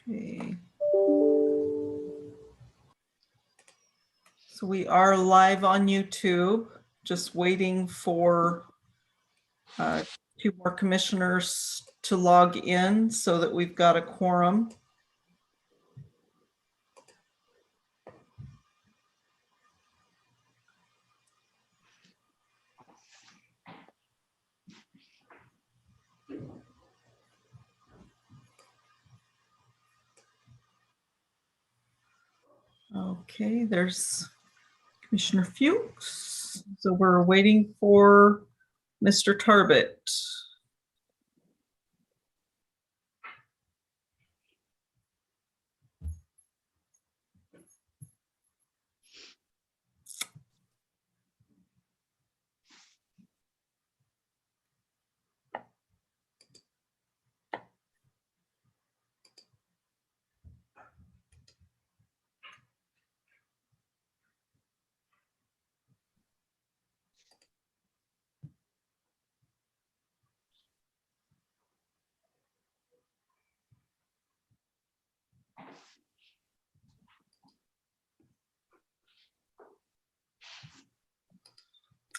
Okay. So we are live on YouTube, just waiting for 2 more commissioners to log in so that we've got a quorum. Okay, there's Commissioner Fuchs. So we're waiting for Mr. Tarbett.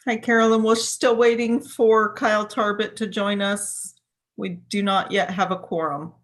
Hi, Carolyn. We're still waiting for Kyle Tarbett to join us. We do not yet have a quorum.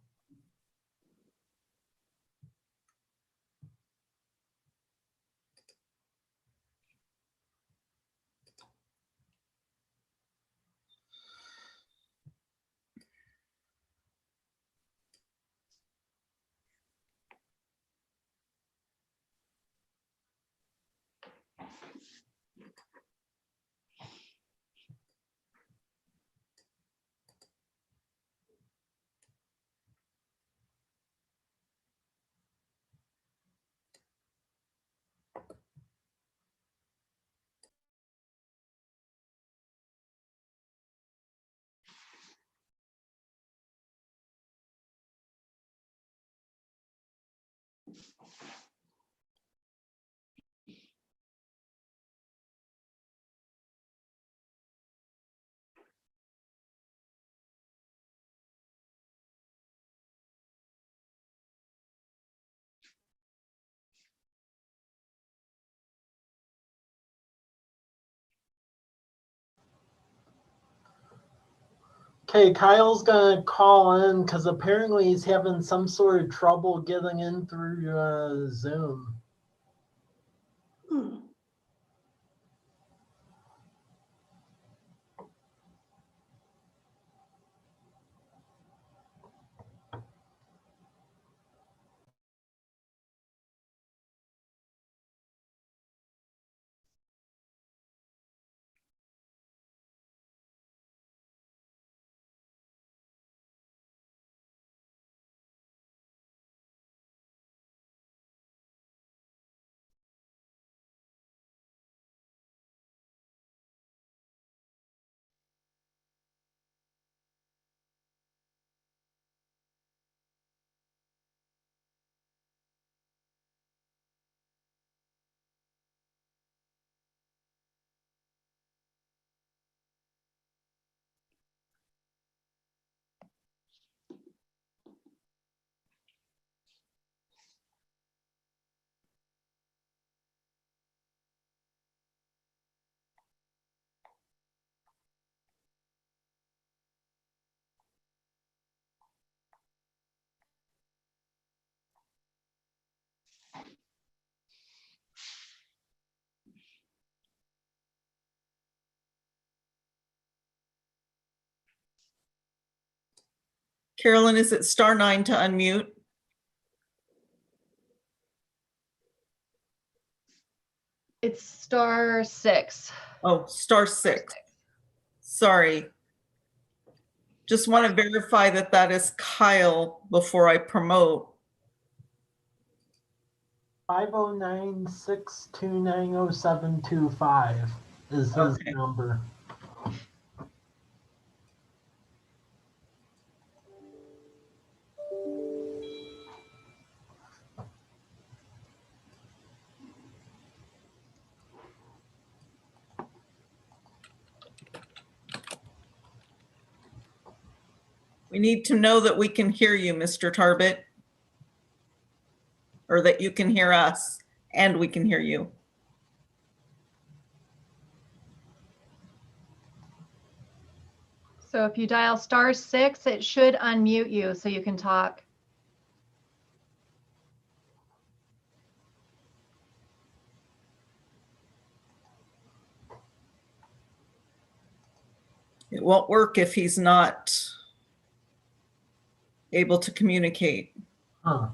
Okay, Kyle's gonna call in because apparently he's having some sort of trouble getting in through Zoom. Carolyn, is it *9 to unmute? It's *6. Oh, *6. Sorry. Just want to verify that that is Kyle before I promote. 509-629-0725 is his Okay. number. We need to know that we can hear you, Mr. Tarbett. or that you can hear us and we can hear you. So if you dial *6, it should unmute you so you can talk. It won't work if he's not able to communicate. Huh.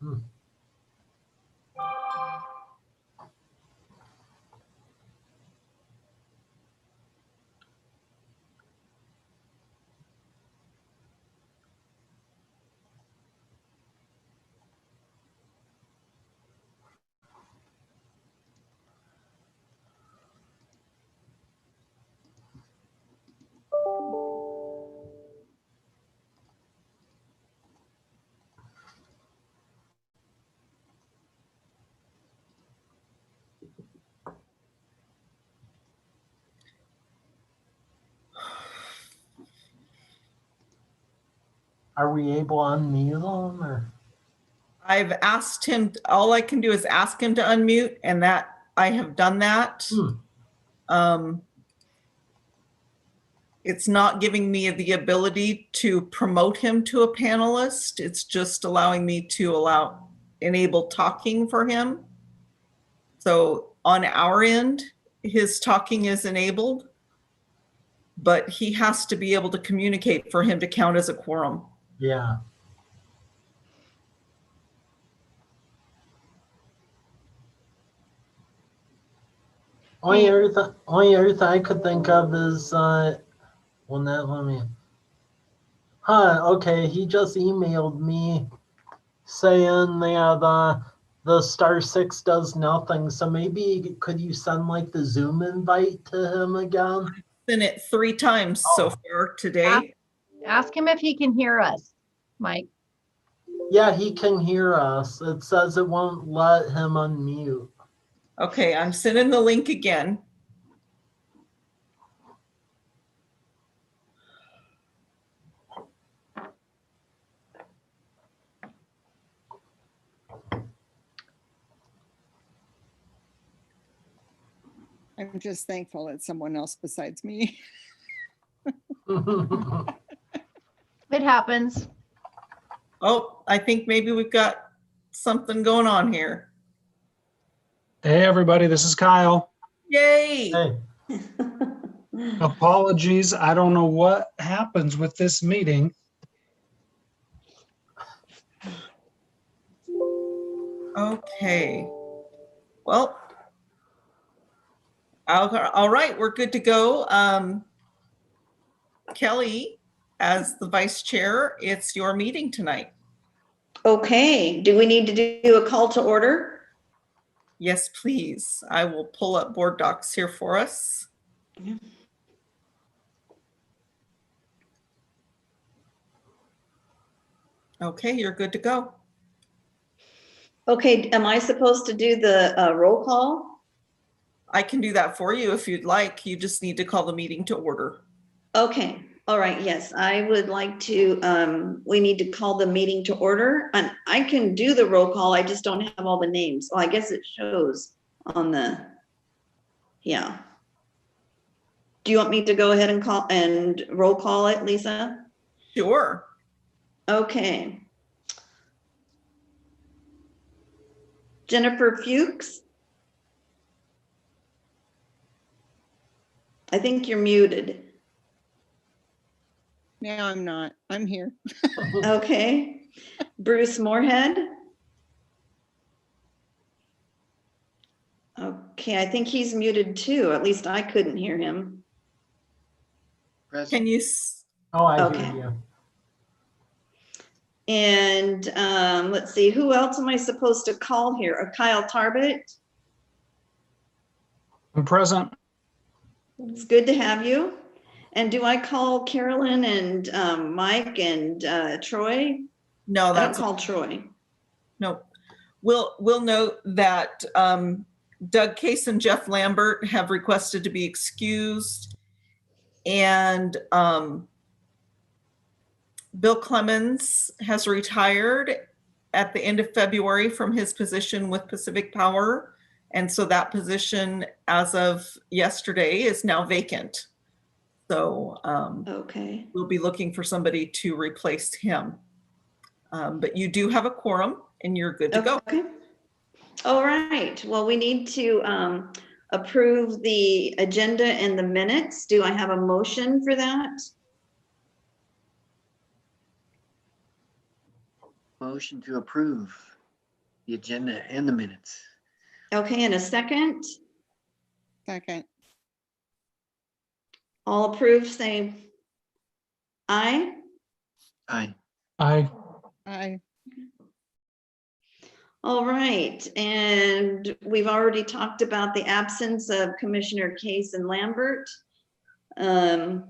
Hmm. Are we able to unmute him or? I've asked him, all I can do is ask him to unmute, and that I have done that. It's not giving me the ability to promote him to a panelist. It's just allowing me to enable talking for him. So on our end, his talking is enabled, but he has to be able to communicate for him to count as a quorum. Yeah. Only other thing I could think of is, well, not let me. Okay, he just emailed me saying that the *6 does nothing. So maybe could you send like the Zoom invite to him again? Sent it 3 times so far today. Ask him if he can hear us, Mike. Yeah, he can hear us. It says it won't let him unmute. Okay, I'm sending the link again. I'm just thankful it's someone else besides me. It happens. Oh, I think maybe we've got something going on here. Hey, everybody, this is Kyle. Yay! Hey, Apologies. I don't know what happens with this meeting. Okay. Well, all right, we're good to go. Kelly, as the vice chair, it's your meeting tonight. Okay, do we need to do a call to order? Yes, please. I will pull up board docs here for us. Yeah. Okay, you're good to go. Okay, am I supposed to do the roll call? I can do that for you if you'd like. You just need to call the meeting to order. Okay, all right, yes, I would like to, we need to call the meeting to order. And I can do the roll call, I just don't have all the names. Well, I guess it shows on the, yeah. Do you want me to go ahead and call and roll call it, Lisa? Sure. Okay. Jennifer Fuchs? I think you're muted. No, I'm not. I'm here. Okay. Bruce Moorhead? Okay, I think he's muted too. At least I couldn't hear him. Can you? oh, I Okay. hear you. And let's see, who else am I supposed to call here? Kyle Tarbett? I'm present. It's good to have you. And do I call Carolyn and Mike and Troy? No, I don't that's, call Troy. no. We'll note that Doug Case and Jeff Lambert have requested to be excused. And Bill Clemens has retired at the end of February from his position with Pacific Power. And so that position, as of yesterday, is now vacant. So Okay. we'll be looking for somebody to replace him. But you do have a quorum and you're good to go. Okay. All right. Well, we need to approve the agenda and the minutes. Do I have a motion for that? Motion to approve the agenda and the minutes. Okay, and a second. Second. All approved, say aye. Aye. I, Aye. All right, and we've already talked about the absence of Commissioner Case and Lambert. It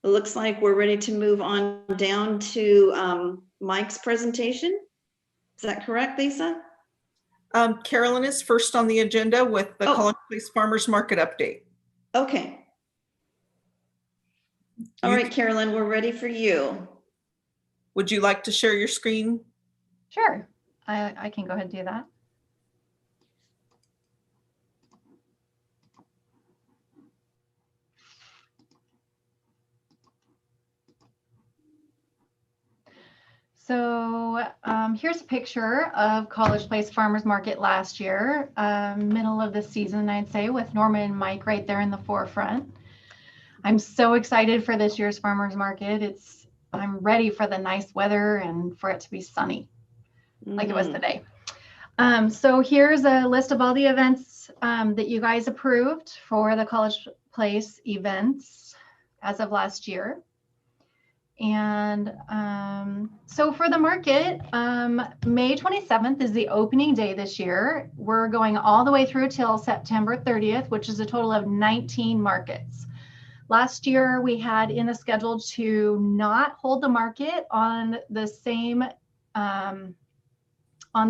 looks like we're ready to move on down to Mike's presentation. Is that correct, Lisa? Carolyn is first on the agenda with the Oh. College Place Farmers Market update. Okay. All You- right, Carolyn, we're ready for you. Would you like to share your screen? Sure, I can go ahead and do that. So here's a picture of College Place Farmers Market last year, middle of the season, I'd say, with Norma and Mike right there in the forefront. I'm so excited for this year's farmers market. I'm ready for the nice weather and for it to be sunny like it was Mhm. today. So here's a list of all the events that you guys approved for the College Place events as of last year. And so for the market, May 27th is the opening day this year. We're going all the way through till September 30th, which is a total of 19 markets. Last year, we had in the schedule to not hold the market on the same, on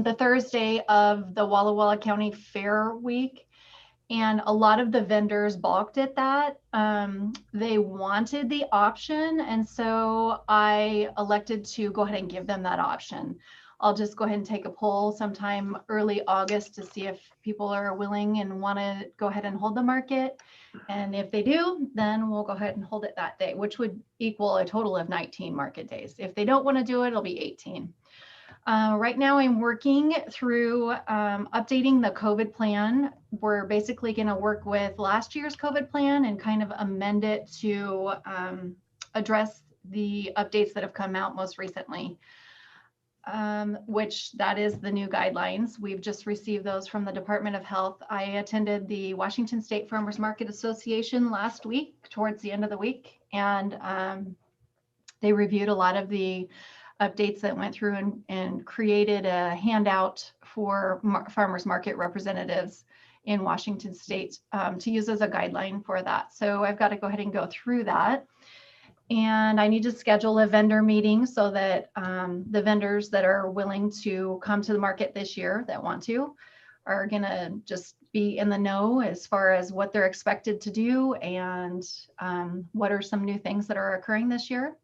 the Thursday of the Walla Walla County Fair Week. And a lot of the vendors balked at that. They wanted the option. And so I elected to go ahead and give them that option. I'll just go ahead and take a poll sometime early August to see if people are willing and want to go ahead and hold the market. And if they do, then we'll go ahead and hold it that day, which would equal a total of 19 market days. If they don't want to do it, it'll be 18. Right now I'm working through updating the COVID plan. We're basically going to work with last year's COVID plan and kind of amend it to address the updates that have come out most recently, which that is the new guidelines. We've just received those from the Department of Health. I attended the Washington State Farmers Market Association last week, towards the end of the week, and they reviewed a lot of the updates that went through and created a handout for farmers market representatives in Washington State to use as a guideline for that. So I've got to go ahead and go through that. And I need to schedule a vendor meeting so that the vendors that are willing to come to the market this year that want to are going to just be in the know as far as what they're expected to do and what are some new things that are occurring this year.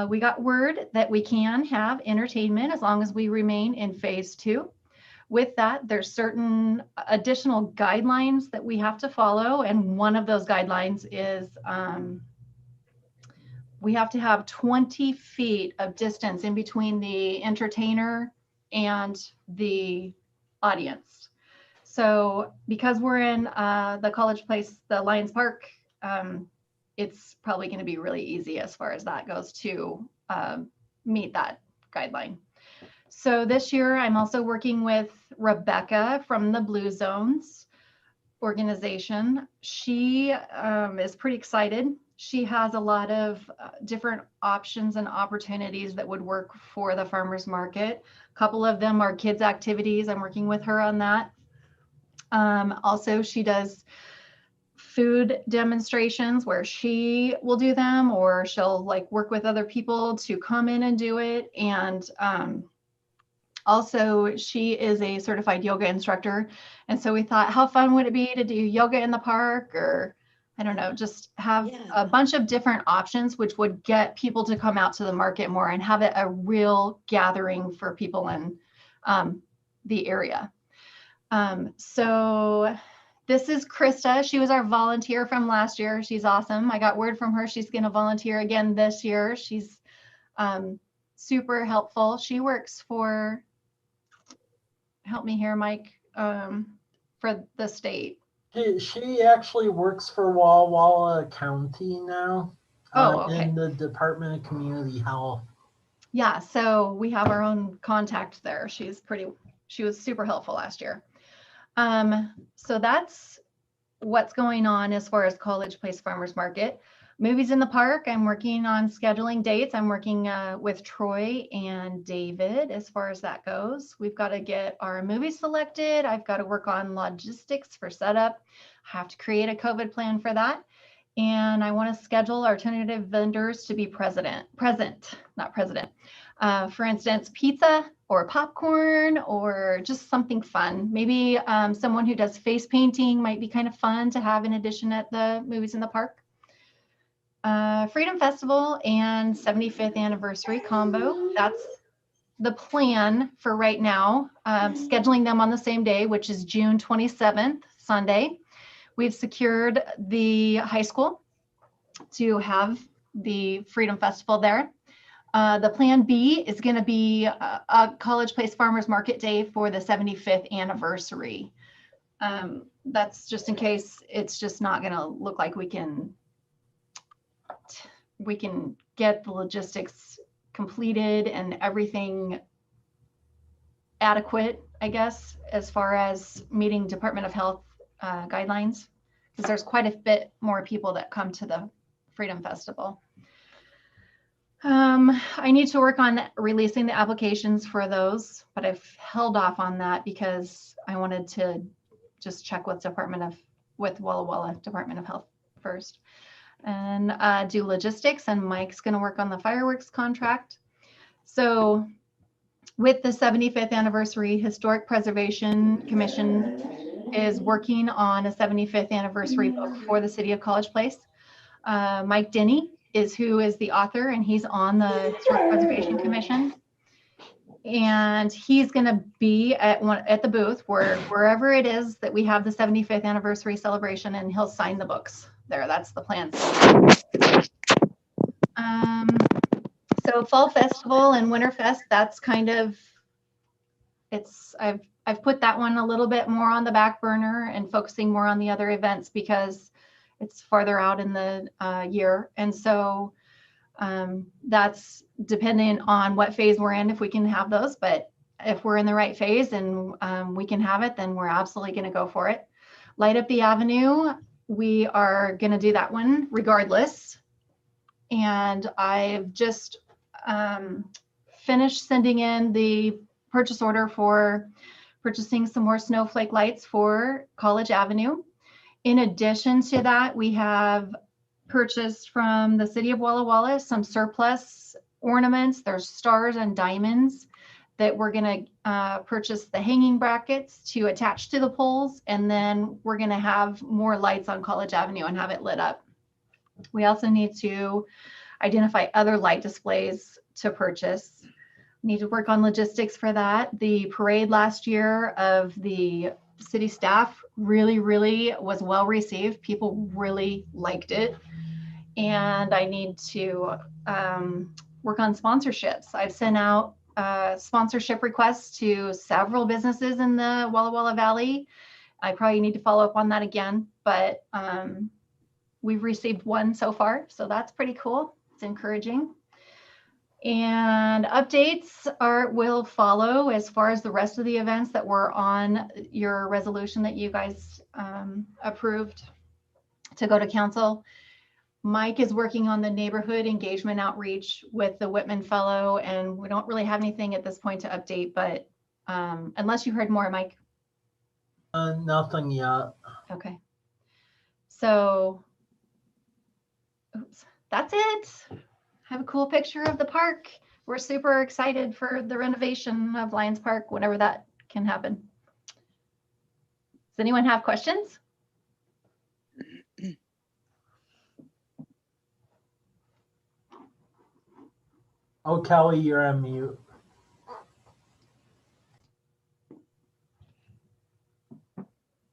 We got word that we can have entertainment as long as we remain in phase 2. With that, there's certain additional guidelines that we have to follow. And one of those guidelines is we have to have 20 feet of distance in between the entertainer and the audience. So because we're in the College Place, the Lions Park, it's probably going to be really easy as far as that goes to meet that guideline. So this year, I'm also working with Rebecca from the Blue Zones organization. She is pretty excited. She has a lot of different options and opportunities that would work for the farmers market. A couple of them are kids activities. I'm working with her on that. Also, she does food demonstrations where she will do them, or she'll like work with other people to come in and do it. And also she is a certified yoga instructor. And so we thought, how fun would it be to do yoga in the park, or I don't know, just have Yeah. a bunch of different options, which would get people to come out to the market more and have it a real gathering for people in the area. So this is Krista. She was our volunteer from last year. She's awesome. I got word from her she's going to volunteer again this year. She's super helpful. She works for, help me here, Mike, for the state. She actually works for Walla Walla County now. Oh, okay. In the Department of Community Health. Yeah, so we have our own contact there. She was super helpful last year. So that's what's going on as far as College Place Farmers Market. Movies in the Park, I'm working on scheduling dates. I'm working with Troy and David as far as that goes. We've got to get our movies selected. I've got to work on logistics for setup. I have to create a COVID plan for that. And I want to schedule our tentative vendors to be present. For instance, pizza or popcorn or just something fun. Maybe someone who does face painting might be kind of fun to have in addition at the Movies in the Park. Freedom Festival and 75th anniversary combo. That's the plan for right now. Scheduling them on the same day, which is June 27th, Sunday. We've secured the high school to have the Freedom Festival there. The plan B is going to be a College Place Farmers Market Day for the 75th anniversary. That's just in case it's just not going to look like we can get the logistics completed and everything adequate, I guess, as far as meeting Department of Health guidelines, because there's quite a bit more people that come to the Freedom Festival. I need to work on releasing the applications for those, but I've held off on that because I wanted to just check with Walla Walla Department of Health first, and do logistics. And Mike's going to work on the fireworks contract. So with the 75th anniversary, Historic Preservation Commission is working on a 75th anniversary book for the city of College Place. Mike Denny is who is the author, and he's on the Historic Preservation Commission. And he's going to be at the booth wherever it is that we have the 75th anniversary celebration, and he'll sign the books there. That's the plan. So Fall Festival and Winterfest, that's kind of, I've put that one a little bit more on the back burner and focusing more on the other events because it's farther out in the year. And so that's depending on what phase we're in, if we can have those. But if we're in the right phase and we can have it, then we're absolutely going to go for it. Light Up the Avenue, we are going to do that one regardless. And I've just finished sending in the purchase order for purchasing some more snowflake lights for College Avenue. In addition to that, we have purchased from the city of Walla Walla some surplus ornaments. There's stars and diamonds that we're going to purchase the hanging brackets to attach to the poles. And then we're going to have more lights on College Avenue and have it lit up. We also need to identify other light displays to purchase. Need to work on logistics for that. The parade last year of the city staff really was well received. People really liked it. And I need to work on sponsorships. I've sent out sponsorship requests to several businesses in the Walla Walla Valley. I probably need to follow up on that again, but we've received one so far, so that's pretty cool. It's encouraging. And updates will follow as far as the rest of the events that were on your resolution that you guys approved to go to council. Mike is working on the neighborhood engagement outreach with the Whitman Fellow, and we don't really have anything at this point to update, but unless you heard more, Mike. Nothing yet. Okay. So, oops, that's it. I have a cool picture of the park. We're super excited for the renovation of Lions Park, whenever that can happen. Does anyone have questions? Oh, Kelly, you're on mute.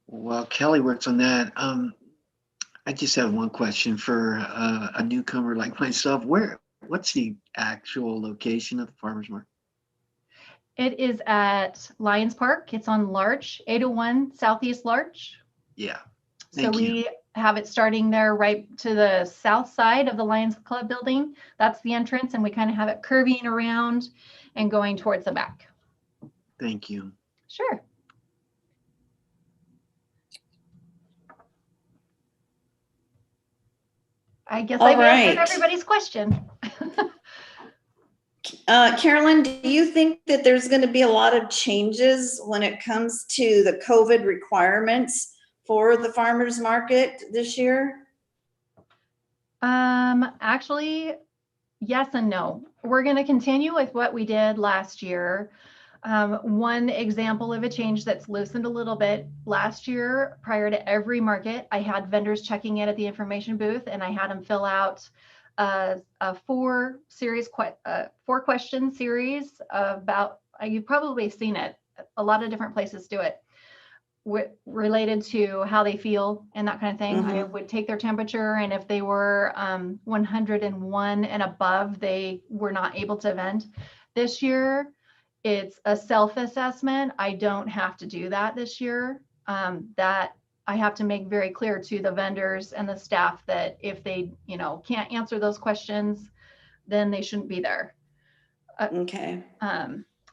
While Kelly works on that, I just have one question for a newcomer like myself. What's the actual location of the farmer's market? It is at Lions Park. It's on Larch, 801 Southeast Larch. Yeah, So thank you. we have it starting there right to the south side of the Lions Club building. That's the entrance, and we kind of have it curving around and going towards the back. Thank you. Sure. I guess All I've answered right. everybody's question. Carolyn, do you think that there's going to be a lot of changes when it comes to the COVID requirements for the farmers market this year? Actually, yes and no. We're going to continue with what we did last year. One example of a change that's loosened a little bit last year, prior to every market, I had vendors checking in at the information booth, and I had them fill out a four question series about, you've probably seen it, a lot of different places do it, related to how they feel and that kind of thing. I would take their temperature, and if they were 101 and above, they were not able to vend. This year, it's a self-assessment. I don't have to do that this year. That I have to make very clear to the vendors and the staff that if they, can't answer those questions, then they shouldn't be there. Okay.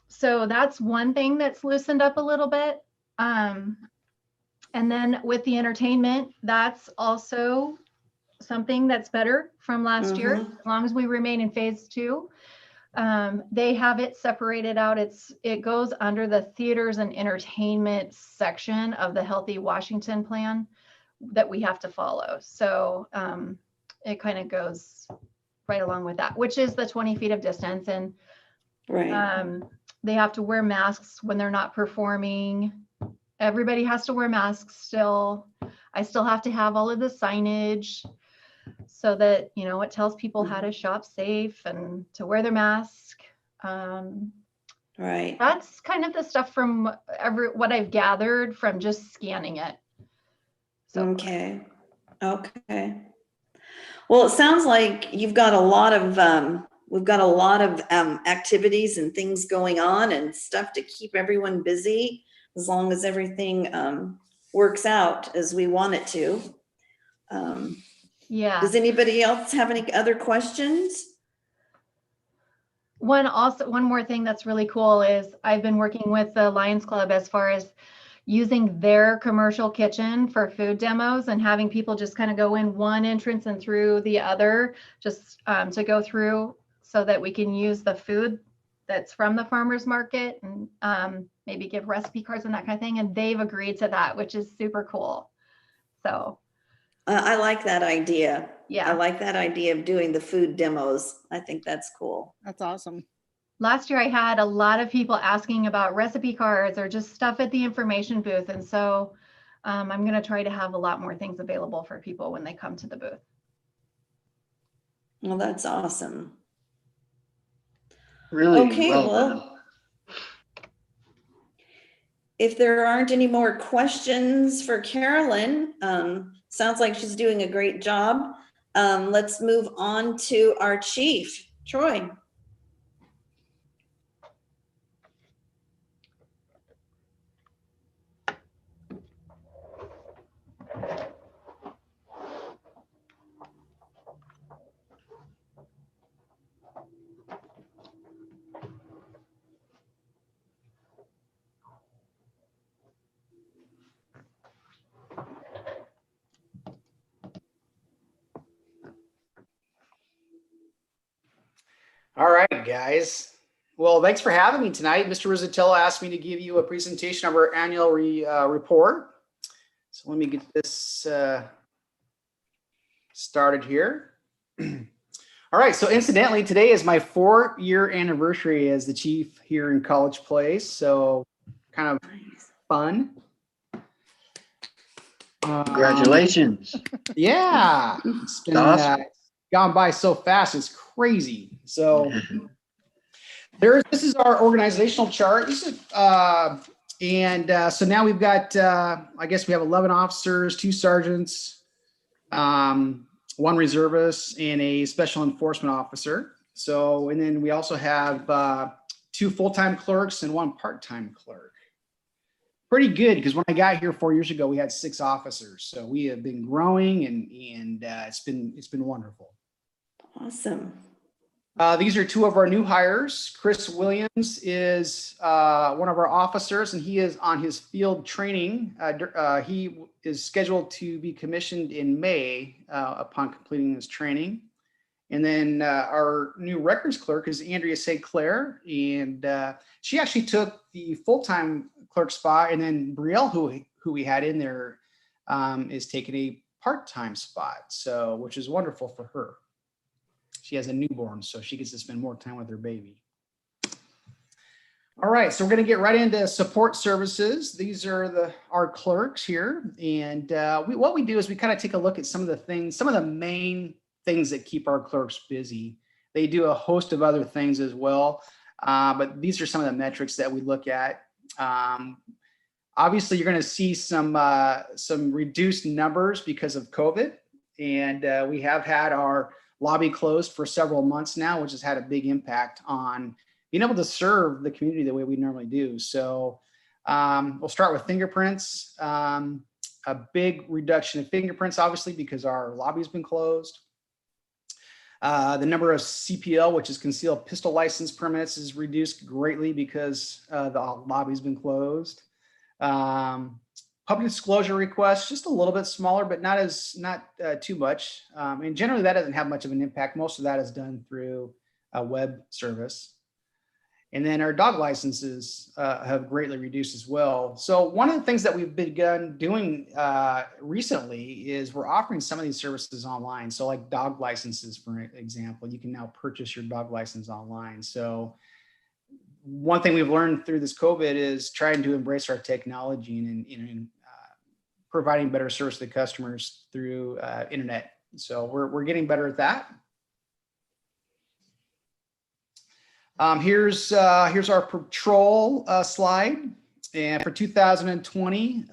So that's one thing that's loosened up a little bit. And then with the entertainment, that's also something that's better from last year, as long as we remain in phase 2. They have it separated out. It goes under the theaters and entertainment section of the Healthy Washington plan that we have to follow. So it kind of goes right along with that, which is the 20 feet of distance. And Right. they have to wear masks when they're not performing. Everybody has to wear masks still. I still have to have all of the signage so that, it tells people how to shop safe and to wear their mask. Right. That's kind of the stuff from what I've gathered from just scanning it. So Okay. Okay. Well, it sounds like you've got a lot of, we've got a lot of activities and things going on and stuff to keep everyone busy, as long as everything works out as we want it to. yeah. Does anybody else have any other questions? One more thing that's really cool is I've been working with the Lions Club as far as using their commercial kitchen for food demos and having people just kind of go in one entrance and through the other, just to go through so that we can use the food that's from the farmer's market and maybe give recipe cards and that kind of thing. And they've agreed to that, which is super cool. So I like that idea. yeah. I like that idea of doing the food demos. I think that's cool. That's awesome. Last year I had a lot of people asking about recipe cards or just stuff at the information booth. And so I'm going to try to have a lot more things available for people when they come to the booth. Well, that's awesome. Really Okay, well well, done. if there aren't any more questions for Carolyn, sounds like she's doing a great job. Let's move on to our chief, Troy. All right, guys. Well, thanks for having me tonight. Mr. Rizzatello asked me to give you a presentation of our annual report. So let me get this started here. All right, so incidentally, today is my 4-year anniversary as the chief here in College Place. So kind of fun. Congratulations. Yeah, it's been Awesome. gone by so fast. It's crazy. So this is our organizational chart. This is so now we've got I guess we have 11 officers, 2 sergeants, 1 reservist, and a special enforcement officer. So, and then we also have 2 full-time clerks and 1 part-time clerk. Pretty good, because when I got here 4 years ago, we had 6 officers. So we have been growing, and it's been wonderful. Awesome. These are 2 of our new hires. Chris Williams is one of our officers, and he is on his field training. He is scheduled to be commissioned in May upon completing his training. And then our new records clerk is Andrea St. Clair, and she actually took the full-time clerk spot, and then Brielle, who we had in there, is taking a part-time spot, so which is wonderful for her. She has a newborn, so she gets to spend more time with her baby. All right, so we're going to get right into support services. These are our clerks here, and what we do is we kind of take a look at some of the main things that keep our clerks busy. They do a host of other things as well, but these are some of the metrics that we look at. Obviously, you're going to see some reduced numbers because of COVID, and we have had our lobby closed for several months now, which has had a big impact on being able to serve the community the way we normally do. So we'll start with fingerprints. A big reduction in fingerprints, obviously, because our lobby's been closed. The number of CPL, which is concealed pistol license permits, is reduced greatly because the lobby's been closed. Public disclosure requests, just a little bit smaller, but not too much. And generally that doesn't have much of an impact. Most of that is done through a web service. And then our dog licenses have greatly reduced as well. So one of the things that we've begun doing recently is we're offering some of these services online. So like dog licenses, for example, you can now purchase your dog license online. So one thing we've learned through this COVID is trying to embrace our technology and providing better service to customers through internet. So we're getting better at that. Here's our patrol slide, and for 2020,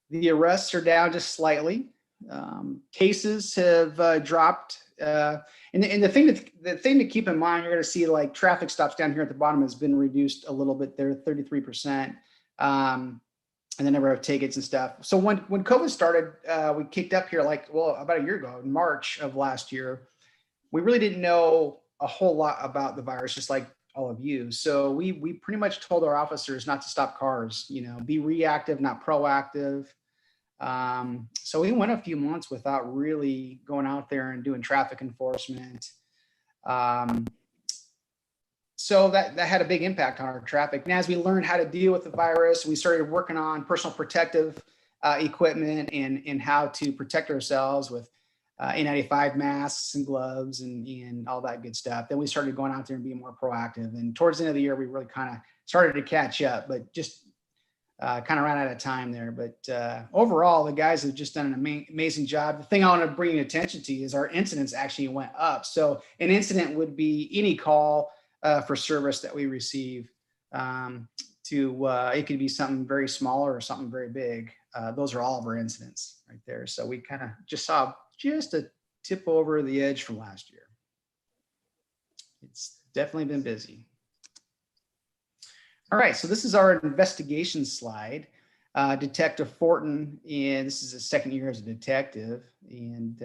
the arrests are down just slightly. Cases have dropped, and the thing to keep in mind, you're going to see like traffic stops down here at the bottom has been reduced a little bit there, 33%, and the number of tickets and stuff. So when COVID started, we kicked up here about a year ago, in March of last year. We really didn't know a whole lot about the virus, just like all of you. So we pretty much told our officers not to stop cars, be reactive, not proactive. So we went a few months without really going out there and doing traffic enforcement. So that had a big impact on our traffic. And as we learned how to deal with the virus, we started working on personal protective equipment and how to protect ourselves with N95 masks and gloves and all that good stuff. Then we started going out there and being more proactive. And towards the end of the year, we really kind of started to catch up, but just kind of ran out of time there. But overall, the guys have just done an amazing job. The thing I want to bring attention to is our incidents actually went up. So an incident would be any call for service that we receive. It could be something very small or something very big. Those are all of our incidents right there. So we kind of just saw just a tip over the edge from last year. It's definitely been busy. All right, so this is our investigation slide. Detective Fortin, and this is his second year as a detective. And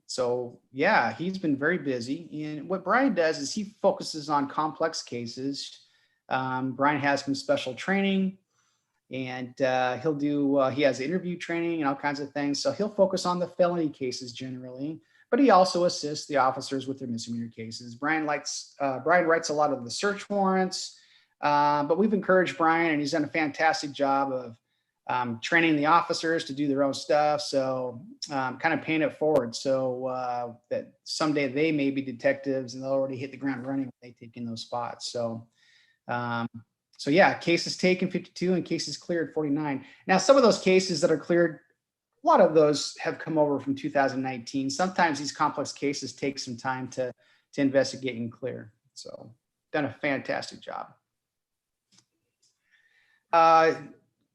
so, yeah, he's been very busy. And what Brian does is he focuses on complex cases. Brian has some special training, and he has interview training and all kinds of things. So he'll focus on the felony cases generally, but he also assists the officers with their misdemeanor cases. Brian writes a lot of the search warrants, but we've encouraged Brian, and he's done a fantastic job of training the officers to do their own stuff. So kind of paying it forward so that someday they may be detectives and they'll already hit the ground running when they take in those spots. So, yeah, cases taken 52 and cases cleared 49. Now, some of those cases that are cleared, a lot of those have come over from 2019. Sometimes these complex cases take some time to investigate and clear. So done a fantastic job.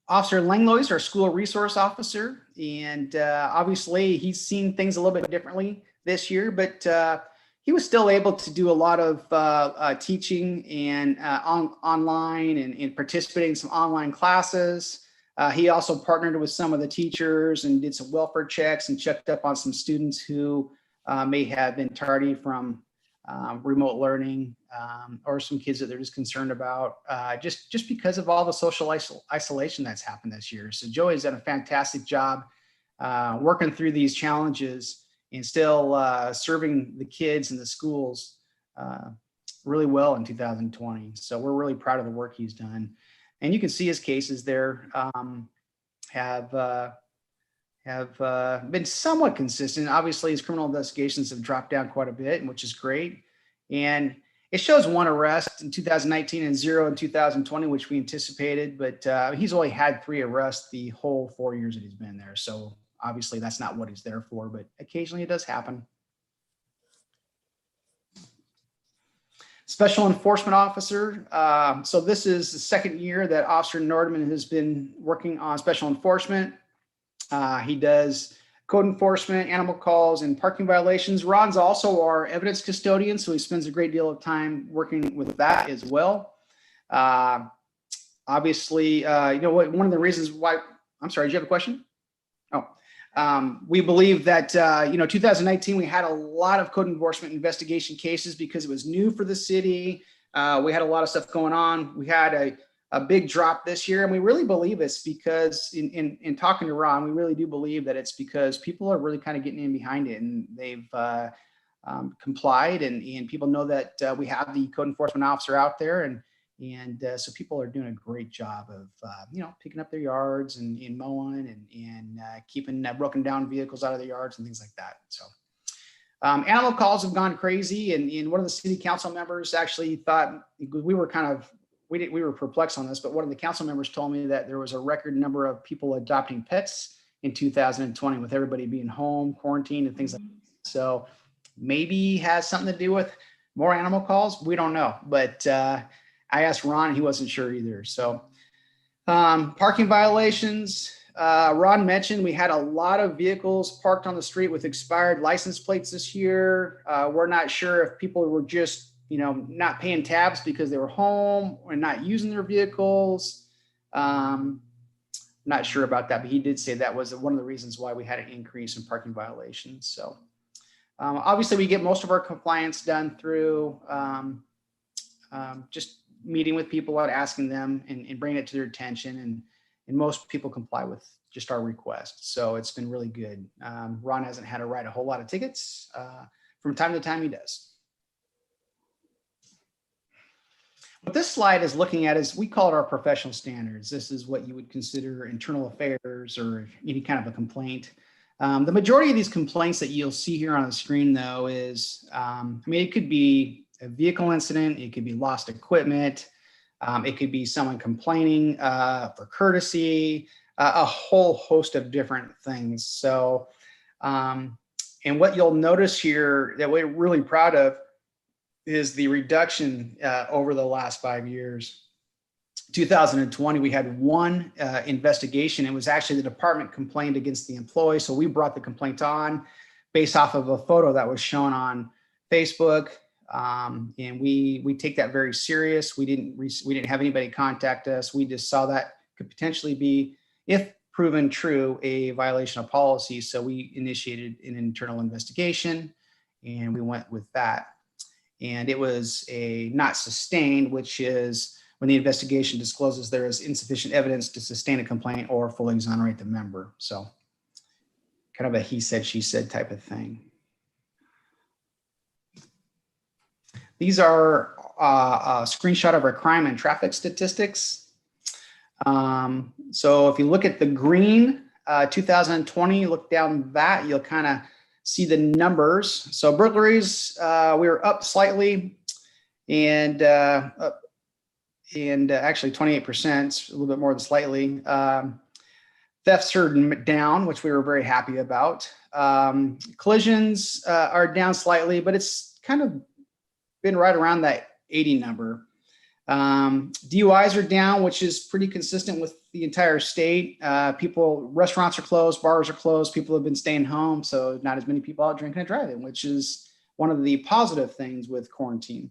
Officer Langlois is our school resource officer, and obviously he's seen things a little bit differently this year, but he was still able to do a lot of teaching and online and participating in some online classes. He also partnered with some of the teachers and did some welfare checks and checked up on some students who may have been tardy from remote learning, or some kids that they're just concerned about, just because of all the social isolation that's happened this year. So Joey's done a fantastic job working through these challenges and still serving the kids in the schools really well in 2020. So we're really proud of the work he's done. And you can see his cases there have been somewhat consistent. Obviously, his criminal investigations have dropped down quite a bit, which is great. And it shows 1 arrest in 2019 and 0 in 2020, which we anticipated, but he's only had 3 arrests the whole 4 years that he's been there. So obviously that's not what he's there for, but occasionally it does happen. Special enforcement officer. So this is the 2nd year that Officer Nordman has been working on special enforcement. He does code enforcement, animal calls, and parking violations. Ron's also our evidence custodian, so he spends a great deal of time working with that as well. Obviously, you know what? One of the reasons why. I'm sorry. Did you have a question? Oh, we believe that 2019 we had a lot of code enforcement investigation cases because it was new for the city. We had a lot of stuff going on. We had a big drop this year, and we really believe it's because in talking to Ron, we really do believe that it's because people are really kind of getting in behind it, and they've complied, and people know that we have the code enforcement officer out there, and so people are doing a great job of picking up their yards and mowing and keeping broken down vehicles out of their yards and things like that. So animal calls have gone crazy, and one of the city council members actually thought we were perplexed on this, but one of the council members told me that there was a record number of people adopting pets in 2020 with everybody being home, quarantined, and things like that. So maybe has something to do with more animal calls. We don't know, but I asked Ron, he wasn't sure either. So parking violations. Ron mentioned we had a lot of vehicles parked on the street with expired license plates this year. We're not sure if people were just not paying tabs because they were home or not using their vehicles. Not sure about that, but he did say that was one of the reasons why we had an increase in parking violations. So obviously we get most of our compliance done through just meeting with people and asking them and bringing it to their attention. And most people comply with just our requests. So it's been really good. Ron hasn't had to write a whole lot of tickets. From time to time he does. What this slide is looking at is, we call it our professional standards. This is what you would consider internal affairs or any kind of a complaint. The majority of these complaints that you'll see here on the screen, though, is, it could be a vehicle incident, it could be lost equipment, it could be someone complaining for courtesy, a whole host of different things. So, and what you'll notice here that we're really proud of is the reduction over the last 5 years. 2020, we had 1 investigation. It was actually the department complained against the employee. So we brought the complaint on based off of a photo that was shown on Facebook. And we take that very serious. We didn't have anybody contact us. We just saw that could potentially be, if proven true, a violation of policy. So we initiated an internal investigation and we went with that. And it was a not sustained, which is when the investigation discloses there is insufficient evidence to sustain a complaint or fully exonerate the member. So kind of a he said, she said type of thing. These are a screenshot of our crime and traffic statistics. So if you look at the green 2020, look down that, you'll kind of see the numbers. So burglaries, we were up slightly, and actually 28%, a little bit more than slightly. Thefts are down, which we were very happy about. Collisions are down slightly, but it's kind of been right around that 80 number. DUIs are down, which is pretty consistent with the entire state. Restaurants are closed, bars are closed, people have been staying home, so not as many people out drinking and driving, which is one of the positive things with quarantine.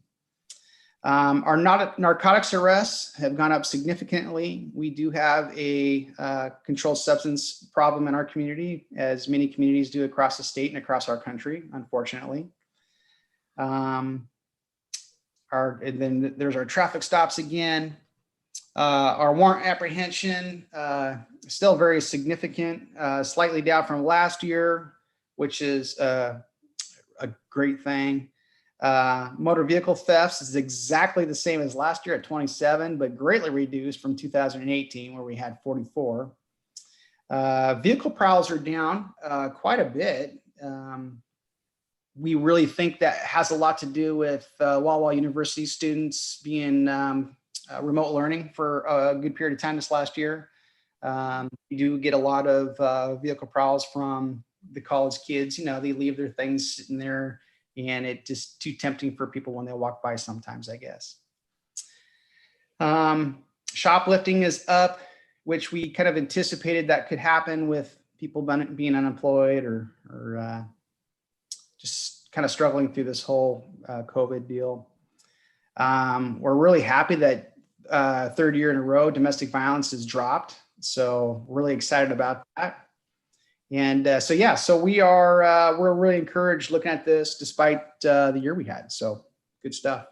Our narcotics arrests have gone up significantly. We do have a controlled substance problem in our community, as many communities do across the state and across our country, unfortunately. And then there's our traffic stops again. Our warrant apprehension, still very significant, slightly down from last year, which is a great thing. Motor vehicle thefts is exactly the same as last year at 27, but greatly reduced from 2018, where we had 44. Vehicle prowls are down quite a bit. We really think that has a lot to do with Walla University students being remote learning for a good period of time this last year. We do get a lot of vehicle prowls from the college kids. You know, they leave their things sitting there, and it's just too tempting for people when they walk by sometimes, I guess. Shoplifting is up, which we kind of anticipated that could happen with people being unemployed or just kind of struggling through this whole COVID deal. We're really happy that third year in a row, domestic violence has dropped. So really excited about that. And so we're really encouraged looking at this despite the year we had. So good stuff.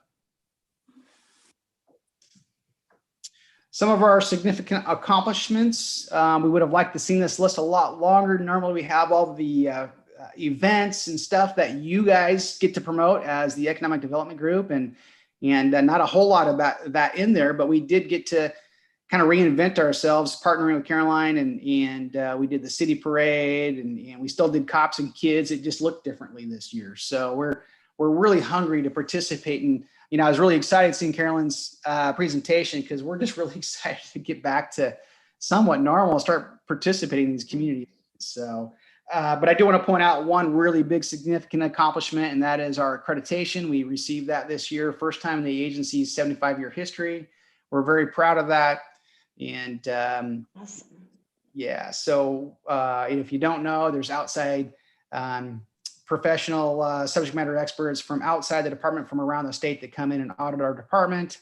Some of our significant accomplishments, we would have liked to see this list a lot longer. Normally we have all the events and stuff that you guys get to promote as the economic development group, and not a whole lot about that in there, but we did get to kind of reinvent ourselves, partnering with Caroline, and we did the city parade, and we still did cops and kids. It just looked differently this year. So we're really hungry to participate. And, you know, I was really excited seeing Caroline's presentation, because we're just really excited to get back to somewhat normal and start participating in these communities. So, but I do want to point out one really big significant accomplishment, and that is our accreditation. We received that this year, first time in the agency's 75-year history. We're very proud of that. And Awesome. yeah, so if you don't know, there's outside professional subject matter experts from outside the department, from around the state, that come in and audit our department.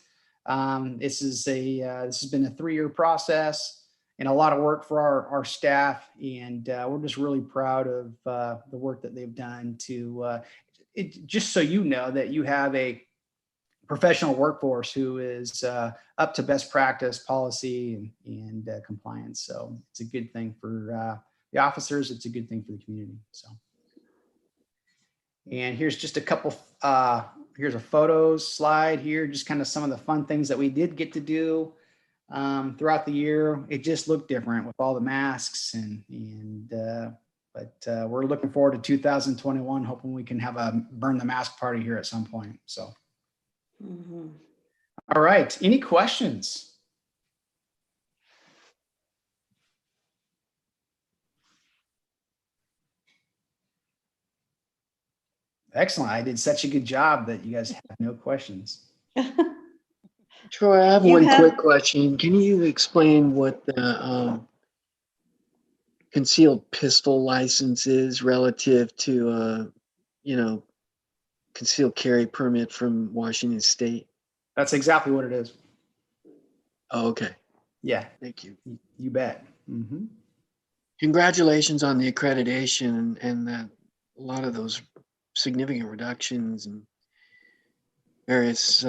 This has been a 3-year process and a lot of work for our staff, and we're just really proud of the work that they've done to just so you know that you have a professional workforce who is up to best practice policy and compliance. So it's a good thing for the officers. It's a good thing for the community. So, and here's just a couple, here's a photos slide here, just kind of some of the fun things that we did get to do throughout the year. It just looked different with all the masks but we're looking forward to 2021, hoping we can have a burn the mask party here at some point. So. Mm-hmm. All right. Any questions? Excellent. I did such a good job that you guys have no questions. Troy, I have You one have- quick question. Can you explain what the concealed pistol license is relative to, concealed carry permit from Washington State? That's exactly what it is. Oh, okay. Yeah, Thank you. you bet. Mm-hmm. Congratulations on the accreditation and that a lot of those significant reductions in various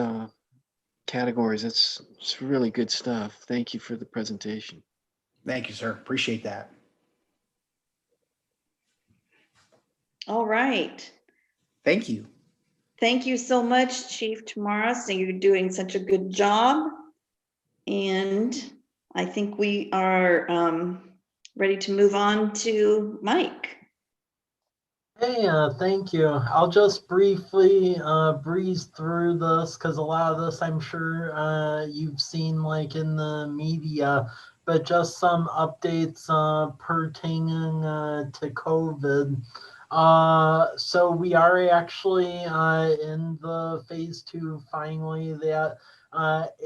categories. It's really good stuff. Thank you for the presentation. Thank you, sir. Appreciate that. All right. Thank you. Thank you so much, Chief Tamara. So you're doing such a good job. And I think we are ready to move on to Mike. Hey, thank you. I'll just briefly breeze through this because a lot of this I'm sure you've seen like in the media, but just some updates pertaining to COVID. So we are actually in the phase 2 finally. That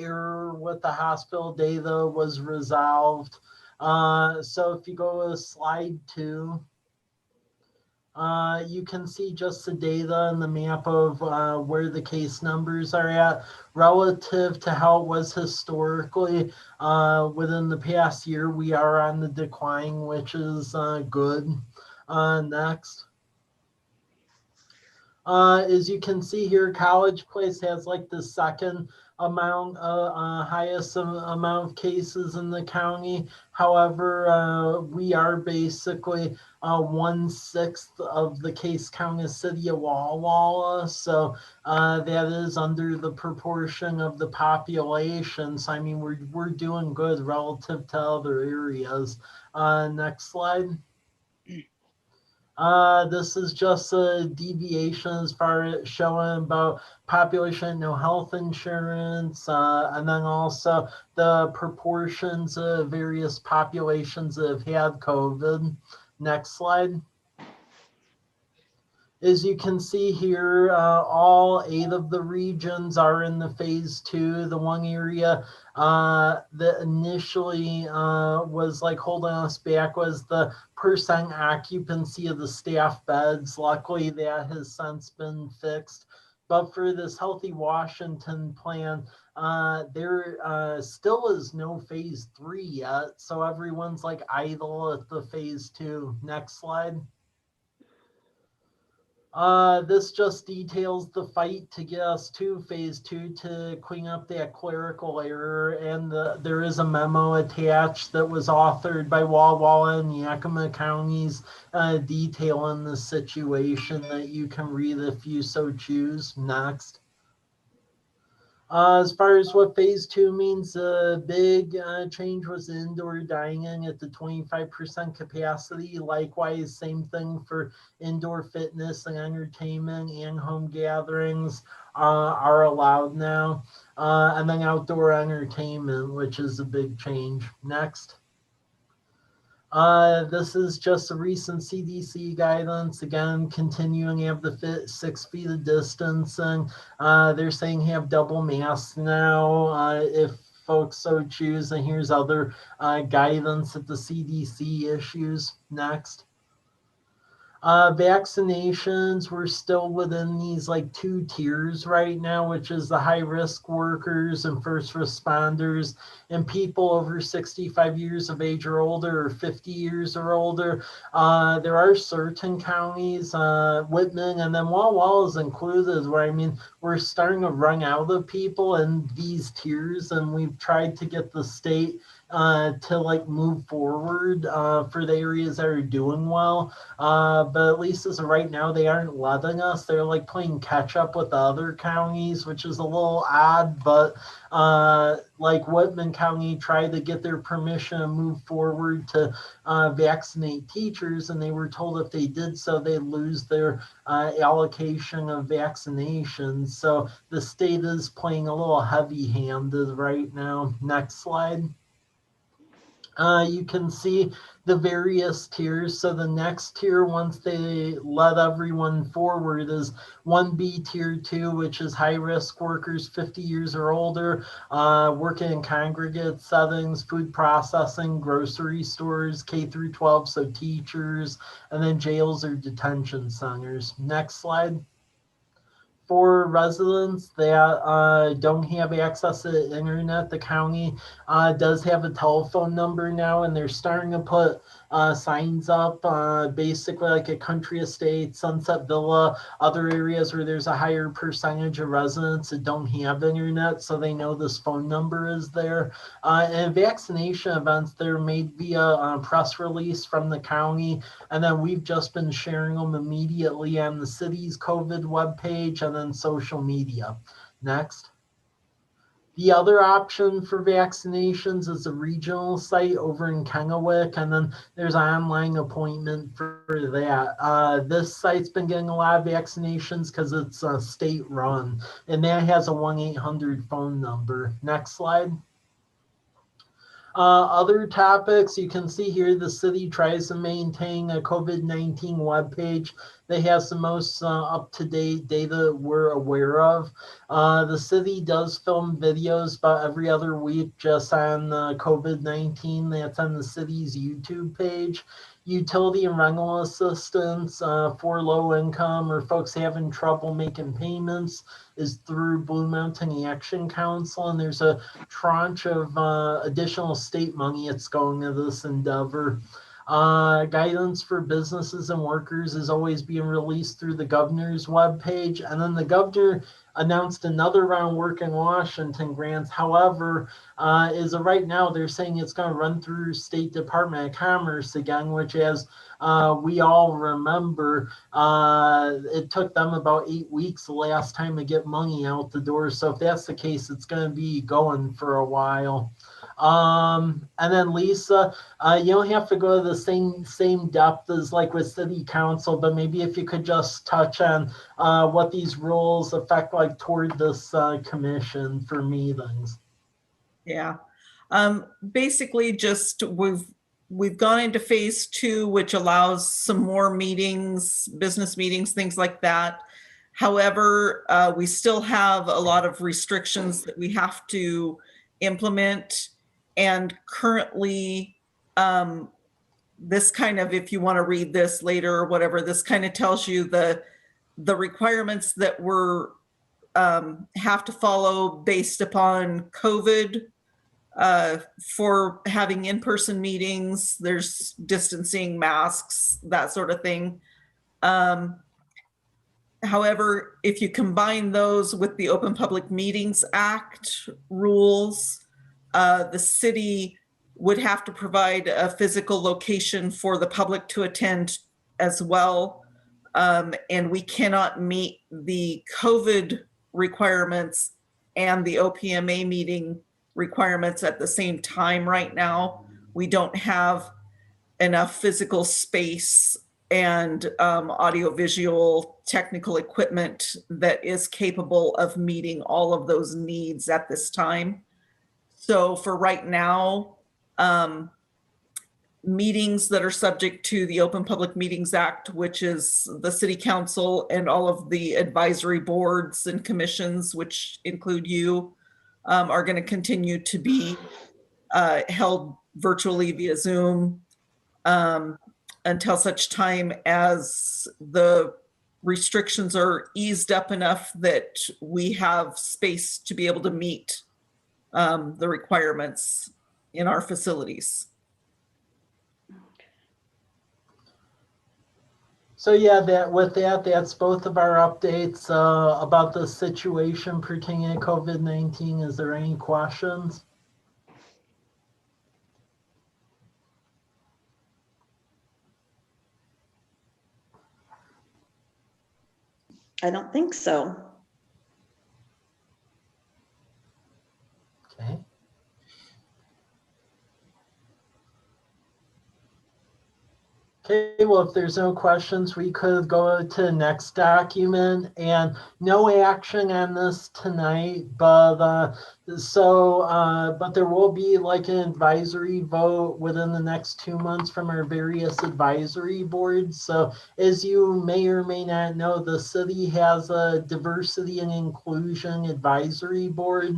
error with the hospital data was resolved. So if you go to slide 2, you can see just the data and the map of where the case numbers are at relative to how it was historically. Within the past year, we are on the decline, which is good. Next. As you can see here, College Place has like the second highest amount of cases in the county. However, we are basically 1/6 of the case count is city of Walla Walla, so that is under the proportion of the population. So I mean, we're doing good relative to other areas. Next slide. This is just a deviation as far as showing about population, no health insurance, and then also the proportions of various populations that have had COVID. Next slide. As you can see here, all 8 of the regions are in the phase 2. The one area that initially was like holding us back was the percent occupancy of the staff beds. Luckily, that has since been fixed. But for this Healthy Washington plan, there still is no phase 3 yet. So everyone's like idle at the phase 2. Next slide. This just details the fight to get us to phase 2 to clean up that clerical error, and there is a memo attached that was authored by Walla Walla and Yakima counties detailing the situation that you can read if you so choose. Next. As far as what phase 2 means, the big change was indoor dining at the 25% capacity. Likewise, same thing for indoor fitness and entertainment and home gatherings are allowed now. And then outdoor entertainment, which is a big change. Next. This is just a recent CDC guidance. Again, continuing to have the 6 feet of distancing. They're saying have double masks now if folks so choose. And here's other guidance that the CDC issues. Next. Vaccinations, we're still within these like 2 tiers right now, which is the high risk workers and first responders and people over 65 years of age or older or 50 years or older. There are certain counties, Whitman and then Walla Walla is included, where I mean, we're starting to run out of people in these tiers, and we've tried to get the state to like move forward for the areas that are doing well. But at least as of right now, they aren't letting us. They're like playing catch up with the other counties, which is a little odd, but like Whitman County tried to get their permission to move forward to vaccinate teachers, and they were told if they did so, they'd lose their allocation of vaccinations. So the state is playing a little heavy-handed right now. Next slide. You can see the various tiers. So the next tier, once they let everyone forward, is 1B tier 2, which is high risk workers 50 years or older, working in congregate settings, food processing, grocery stores, K through 12, so teachers, and then jails or detention centers. Next slide. For residents that don't have access to the internet, the county does have a telephone number now, and they're starting to put signs up, basically like a Country Estate, Sunset Villa, other areas where there's a higher percentage of residents that don't have internet, so they know this phone number is there. And vaccination events, they're made via press release from the county, and then we've just been sharing them immediately on the city's COVID webpage and then social media. Next. The other option for vaccinations is a regional site over in Kennewick, and then there's an online appointment for that. This site's been getting a lot of vaccinations because it's state run, and that has a 1-800 phone number. Next slide. Other topics, you can see here the city tries to maintain a COVID-19 webpage that has the most up-to-date data we're aware of. The city does film videos about every other week just on COVID-19. That's on the city's YouTube page. Utility and rental assistance for low income or folks having trouble making payments is through Blue Mountain Action Council, and there's a tranche of additional state money that's going to this endeavor. Guidance for businesses and workers is always being released through the governor's webpage, and then the governor announced another round work in Washington grants. However, as of right now, they're saying it's going to run through State Department of Commerce again, which, as we all remember, it took them about 8 weeks the last time to get money out the door. So if that's the case, it's going to be going for a while. And then Lisa, you don't have to go to the same depth as like with city council, but maybe if you could just touch on what these rules affect like toward this commission for meetings. Yeah. Basically just we've gone into phase 2, which allows some more meetings, business meetings, things like that. However, we still have a lot of restrictions that we have to implement. And currently, this kind of, if you want to read this later or whatever, this kind of tells you the requirements that we're have to follow based upon COVID for having in-person meetings. There's distancing, masks, that sort of thing. However, if you combine those with the Open Public Meetings Act rules, the city would have to provide a physical location for the public to attend as well. And we cannot meet the COVID requirements and the OPMA meeting requirements at the same time right now. We don't have enough physical space and audiovisual technical equipment that is capable of meeting all of those needs at this time. So for right now, meetings that are subject to the Open Public Meetings Act, which is the City Council and all of the advisory boards and commissions, which include you, are going to continue to be held virtually via Zoom until such time as the restrictions are eased up enough that we have space to be able to meet the requirements in our facilities. So yeah, that's both of our updates about the situation pertaining to COVID-19. Is there any questions? I don't think so. Okay. Okay, well, if there's no questions, we could go to the next document, and no action on this tonight, but but there will be like an advisory vote within the next 2 months from our various advisory boards. So as you may or may not know, the city has a diversity and inclusion advisory board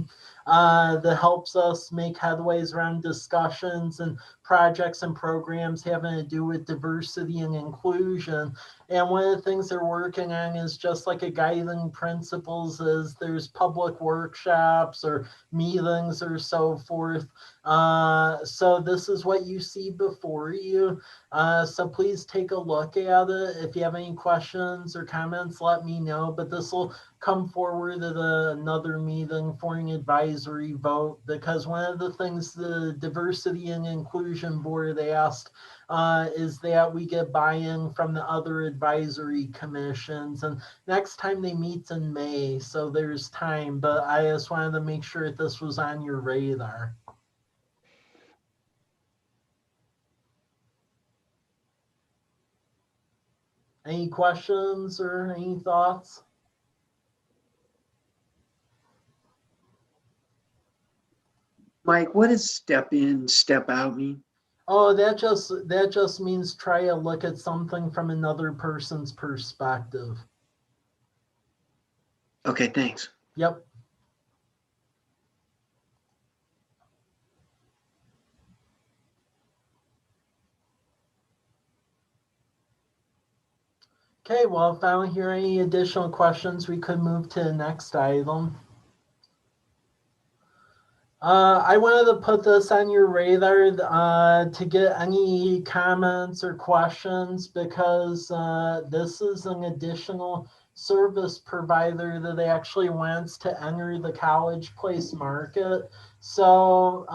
that helps us make headways around discussions and projects and programs having to do with diversity and inclusion. And one of the things they're working on is just like a guiding principles is there's public workshops or meetings or so forth. So this is what you see before you. So please take a look at it. If you have any questions or comments, let me know. But this will come forward at another meeting for an advisory vote, because one of the things the Diversity and Inclusion Board asked is that we get buy-in from the other advisory commissions. And next time they meet in May, so there's time. But I just wanted to make sure that this was on your radar. Any questions or any thoughts? Mike, what does step in, step out mean? Oh, that just means try to look at something from another person's perspective. Okay, thanks. Yep. Okay, well, if I don't hear any additional questions, we could move to the next item. I wanted to put this on your radar to get any comments or questions, because this is an additional service provider that actually wants to enter the college place market. So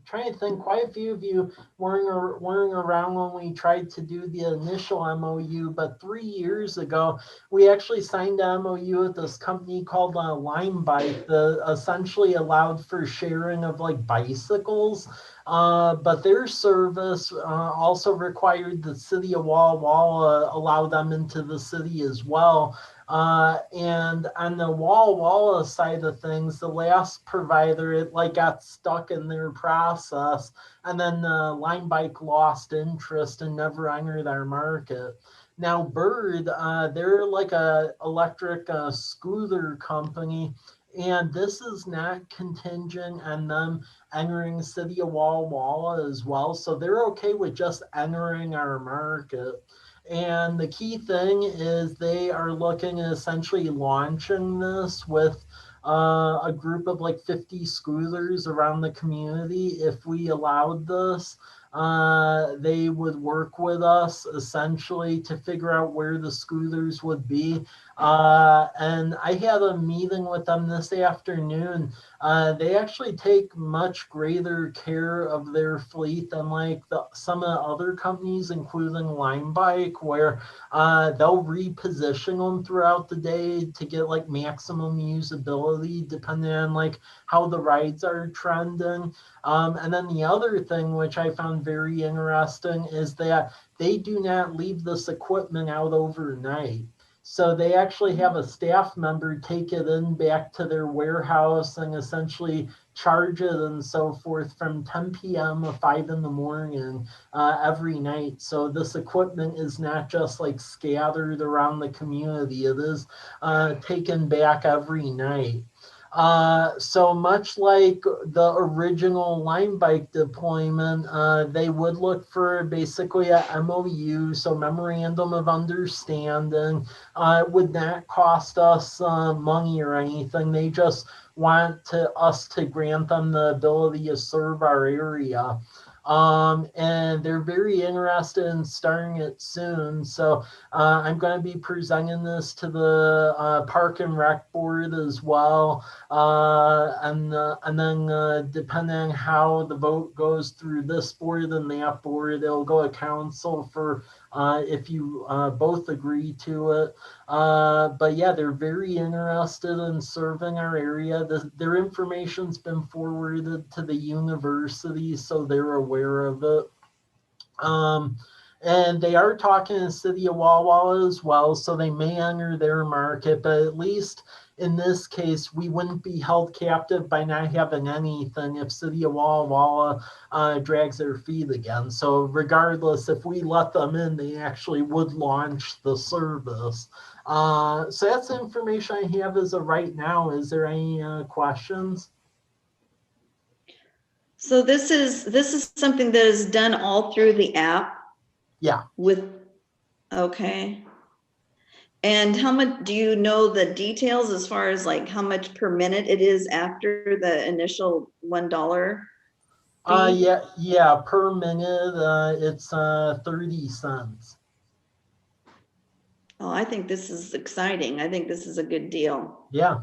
trying to think, quite a few of you weren't around when we tried to do the initial MOU, but 3 years ago, we actually signed an MOU with this company called Lime Bike that essentially allowed for sharing of like bicycles. But their service also required the city of Walla Walla allow them into the city as well. And on the Walla Walla side of things, the last provider, it like got stuck in their process, and then Lime Bike lost interest and never entered our market. Now Bird, they're like a electric scooter company, and this is not contingent on them entering the city of Walla Walla as well. So they're okay with just entering our market. And the key thing is they are looking at essentially launching this with a group of like 50 scooters around the community. If we allowed this, they would work with us essentially to figure out where the scooters would be. And I had a meeting with them this afternoon. They actually take much greater care of their fleet than like some of the other companies, including Lime Bike, where they'll reposition them throughout the day to get like maximum usability depending on like how the rides are trending. And then the other thing, which I found very interesting, is that they do not leave this equipment out overnight. So they actually have a staff member take it in back to their warehouse and essentially charge it and so forth from 10 p.m. to 5 in the morning every night. So this equipment is not just like scattered around the community. It is taken back every night. So much like the original Lime Bike deployment, they would look for basically a MOU, so Memorandum of Understanding. It would not cost us money or anything. They just want us to grant them the ability to serve our area. And they're very interested in starting it soon. So I'm going to be presenting this to the Park and Rec Board as well. And then depending on how the vote goes through this board and that board, it'll go to council for if you both agree to it. But yeah, they're very interested in serving our area. Their information's been forwarded to the university, so they're aware of it. And they are talking to the city of Walla Walla as well, so they may enter their market, but at least in this case, we wouldn't be held captive by not having anything if city of Walla Walla drags their feet again. So regardless, if we let them in, they actually would launch the service. So that's the information I have as of right now. Is there any questions? So this is something that is done all through the app? Yeah. Okay. And how much, do you know the details as far as like how much per minute it is after the initial $1 fee? Yeah, per minute, it's 30 cents. Oh, I think this is exciting. I think this is a good deal. Yeah.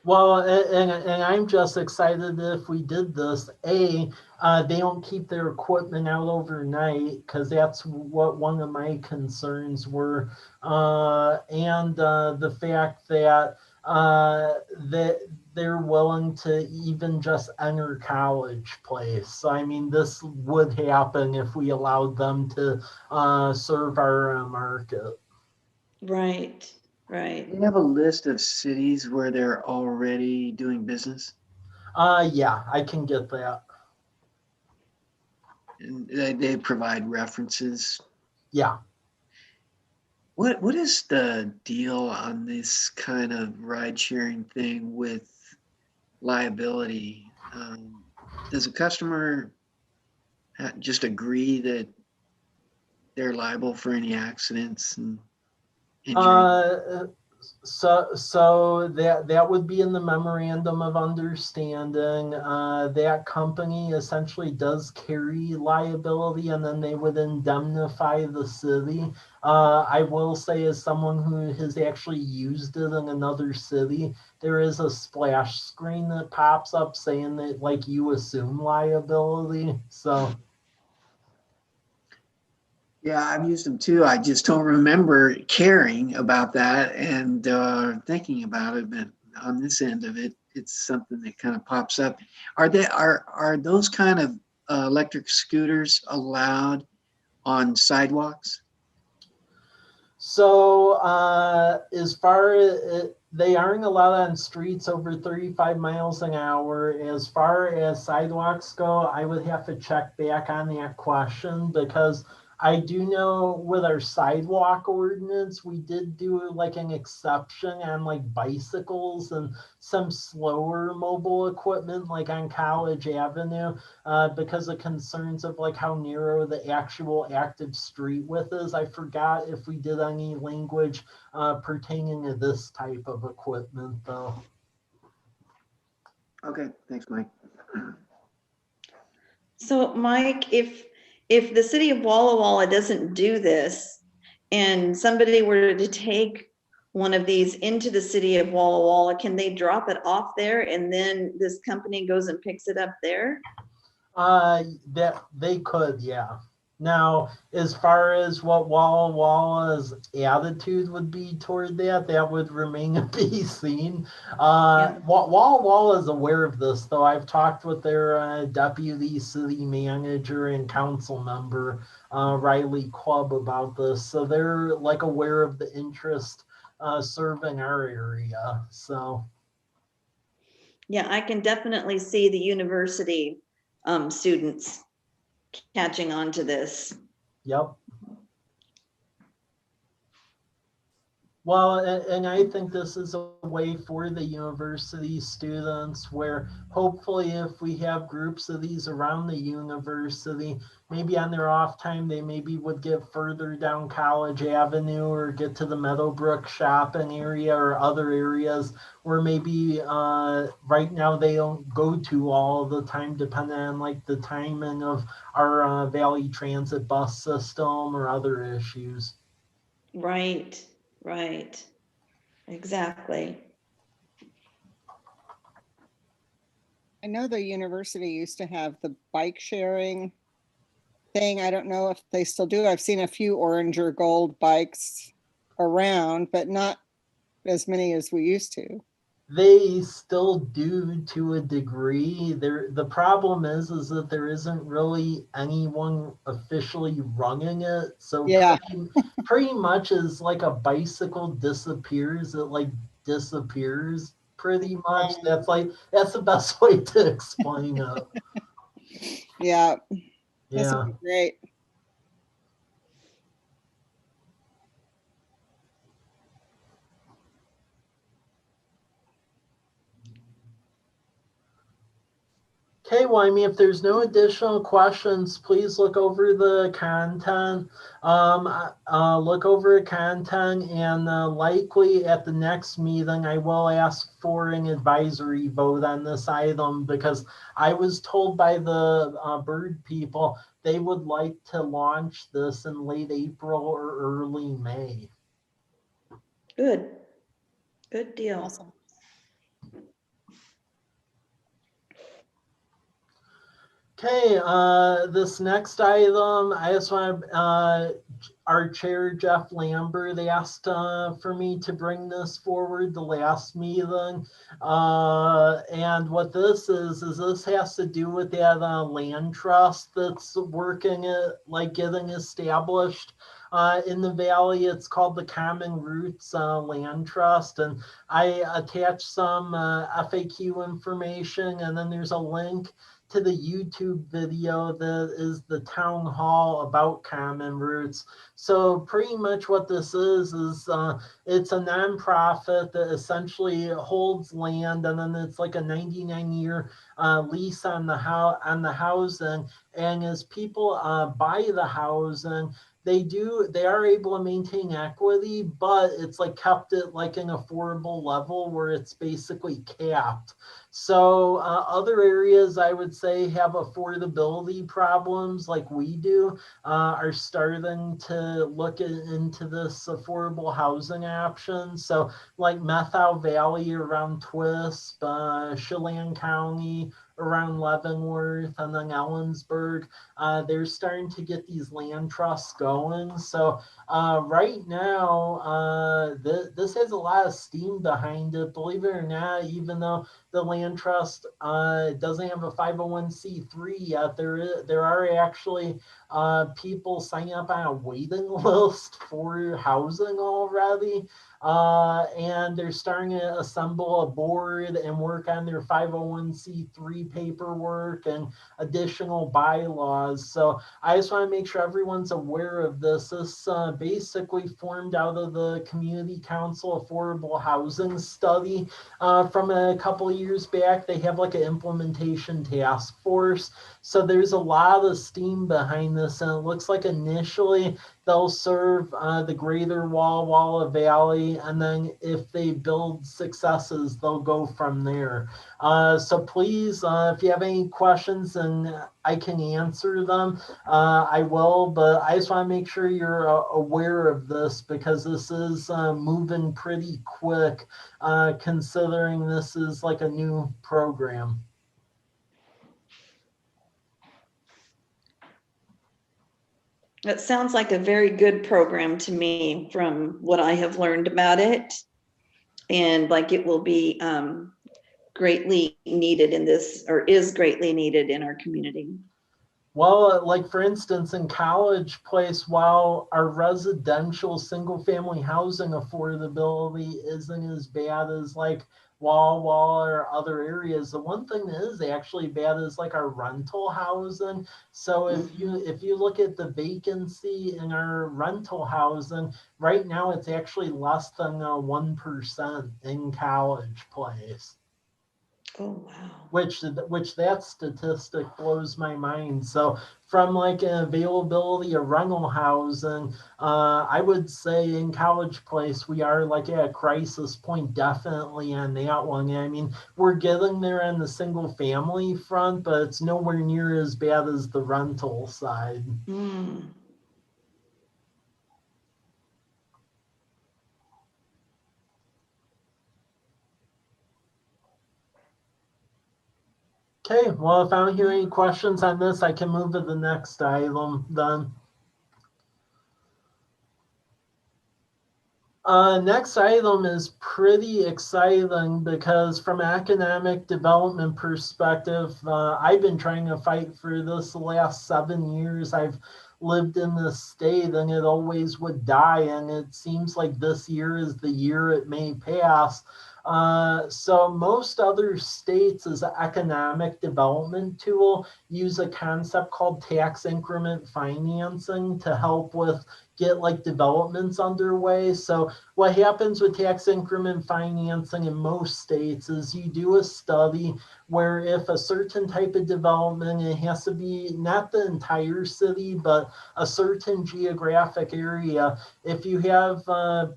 Well, and I'm just excited that if we did this, they don't keep their equipment out overnight, because that's what one of my concerns were. And the fact that that they're willing to even just enter College Place. So, I mean, this would happen if we allowed them to serve our market. Right, Do right. you have a list of cities where they're already doing business? Yeah, I can get that. And they provide references. Yeah. What is the deal on this kind of ride sharing thing with liability? Does a customer just agree that they're liable for any accidents and injury? So that would be in the memorandum of understanding. That company essentially does carry liability, and then they would indemnify the city. I will say, as someone who has actually used it in another city, there is a splash screen that pops up saying that, like, you assume liability. So Yeah, I've used them too. I just don't remember caring about that and thinking about it. But on this end of it, it's something that kind of pops up. Are those kind of electric scooters allowed on sidewalks? So, as far as they aren't allowed on streets over 35 miles an hour. As far as sidewalks go, I would have to check back on that question, because I do know with our sidewalk ordinance, we did do like an exception on like bicycles and some slower mobile equipment, like on College Avenue, because of concerns of like how narrow the actual active street width is. I forgot if we did any language pertaining to this type of equipment, though. Okay, thanks, Mike. So Mike, if the city of Walla Walla doesn't do this and somebody were to take one of these into the city of Walla Walla, can they drop it off there and then this company goes and picks it up there? That they could, yeah. Now, as far as what Walla Walla's attitude would be toward that, that would remain to be seen. Yeah. Walla Walla is aware of this, though. I've talked with their deputy city manager and council member, Riley Clubb, about this. So they're like aware of the interest serving our area. So. Yeah, I can definitely see the university students catching on to this. Yep. Well, and I think this is a way for the university students where hopefully if we have groups of these around the university, maybe on their off time, they maybe would get further down College Avenue or get to the Meadowbrook shopping area or other areas where maybe right now they don't go to all the time, depending on like the timing of our Valley Transit bus system or other issues. Right, right. Exactly. I know the university used to have the bike sharing thing. I don't know if they still do. I've seen a few orange or gold bikes around, but not as many as we used to. They still do to a degree. The problem is that there isn't really anyone officially running it. So Yeah. pretty much as like a bicycle disappears, it like disappears pretty much. That's the best way to explain it. Yeah. This Yeah. would be great. Okay, well, I mean, if there's no additional questions, please look over the content. Look over the content, and likely at the next meeting, I will ask for an advisory vote on this item, because I was told by the bird people they would like to launch this in late April or early May. Good. Good deal. Awesome. Okay, this next item, I just want our chair, Jeff Lambert, asked for me to bring this forward the last meeting. And what this is this has to do with that land trust that's working at like getting established in the valley. It's called the Common Roots Land Trust. And I attached some FAQ information, and then there's a link to the YouTube video that is the town hall about Common Roots. So pretty much what this is it's a nonprofit that essentially holds land, and then it's like a 99-year lease on the housing. And as people buy the housing, they are able to maintain equity, but it's like kept at like an affordable level where it's basically capped. So other areas I would say have affordability problems like we do are starting to look into this affordable housing option. So like Methow Valley around Twisp, Chelan County around Leavenworth, and then Ellensburg, they're starting to get these land trusts going. So right now, this has a lot of steam behind it, believe it or not, even though the land trust doesn't have a 501c3 yet. There are actually people signing up on a waiting list for housing already. And they're starting to assemble a board and work on their 501c3 paperwork and additional bylaws. So I just want to make sure everyone's aware of this. This basically formed out of the Community Council Affordable Housing Study from a couple of years back. They have like an implementation task force. So there's a lot of steam behind this, and it looks like initially they'll serve the greater Walla Valley, and then if they build successes, they'll go from there. So please, if you have any questions and I can answer them, I will, but I just want to make sure you're aware of this because this is moving pretty quick, considering this is like a new program. It sounds like a very good program to me from what I have learned about it. And like it will be greatly needed in this, or is greatly needed in our community. Well, like for instance, in College Place, while our residential single family housing affordability isn't as bad as like Walla or other areas, the one thing that is actually bad is like our rental housing. So if you look at the vacancy in our rental housing, right now it's actually less than 1% in College Place. Oh, wow. Which that statistic blows my mind. So from like an availability of rental housing, I would say in College Place, we are like at a crisis point, definitely on that one. I mean, we're getting there on the single family front, but it's nowhere near as bad as the rental side. Mm. Okay, well, if I don't hear any questions on this, I can move to the next item then. Next item is pretty exciting because from an economic development perspective, I've been trying to fight for this the last 7 years. I've lived in this state and it always would die. And it seems like this year is the year it may pass. So most other states as an economic development tool use a concept called tax increment financing to help with get like developments underway. So what happens with tax increment financing in most states is you do a study where if a certain type of development, it has to be not the entire city, but a certain geographic area. If you have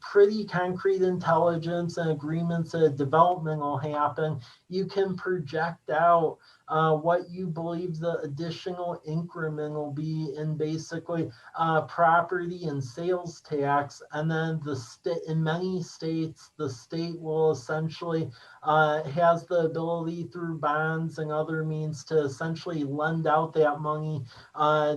pretty concrete intelligence and agreements development will happen, you can project out what you believe the additional increment will be in basically property and sales tax. And then the state, in many states, the state will essentially has the ability through bonds and other means to essentially lend out that money,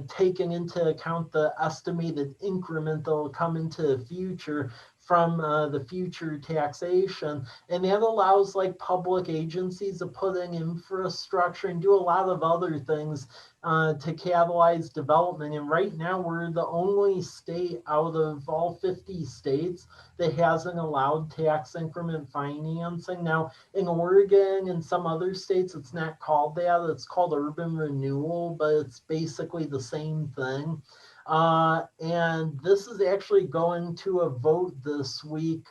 taking into account the estimated increment that will come into the future from the future taxation. And that allows like public agencies to put in infrastructure and do a lot of other things to catalyze development. And right now we're the only state out of all 50 states that hasn't allowed tax increment financing. Now in Oregon and some other states, it's not called that. It's called urban renewal, but it's basically the same thing. And this is actually going to a vote this week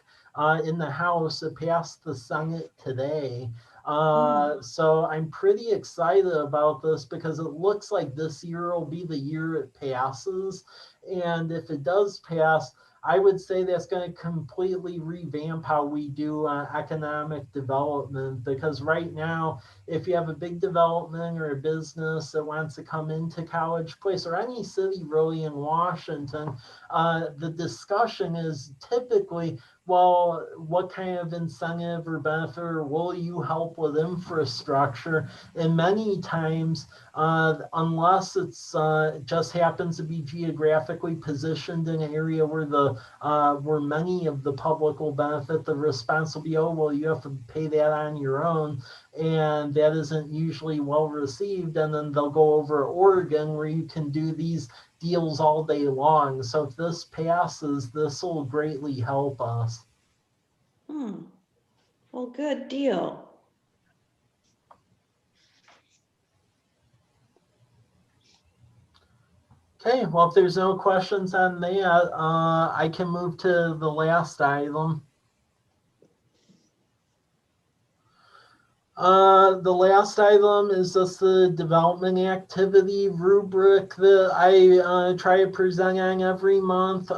in the House. It passed the Senate today. So I'm pretty excited about this because it looks like this year will be the year it passes. And if it does pass, I would say that's going to completely revamp how we do economic development, because right now, if you have a big development or a business that wants to come into College Place or any city really in Washington, the discussion is typically, well, what kind of incentive or benefit, or will you help with infrastructure? And many times, unless it's just happens to be geographically positioned in an area where where many of the public will benefit, the response will be, oh, well, you have to pay that on your own. And that isn't usually well received. And then they'll go over to Oregon where you can do these deals all day long. So if this passes, this will greatly help us. Well, good deal. Okay, well, if there's no questions on that, I can move to the last item. The last item is just the development activity rubric that I try to present on every month.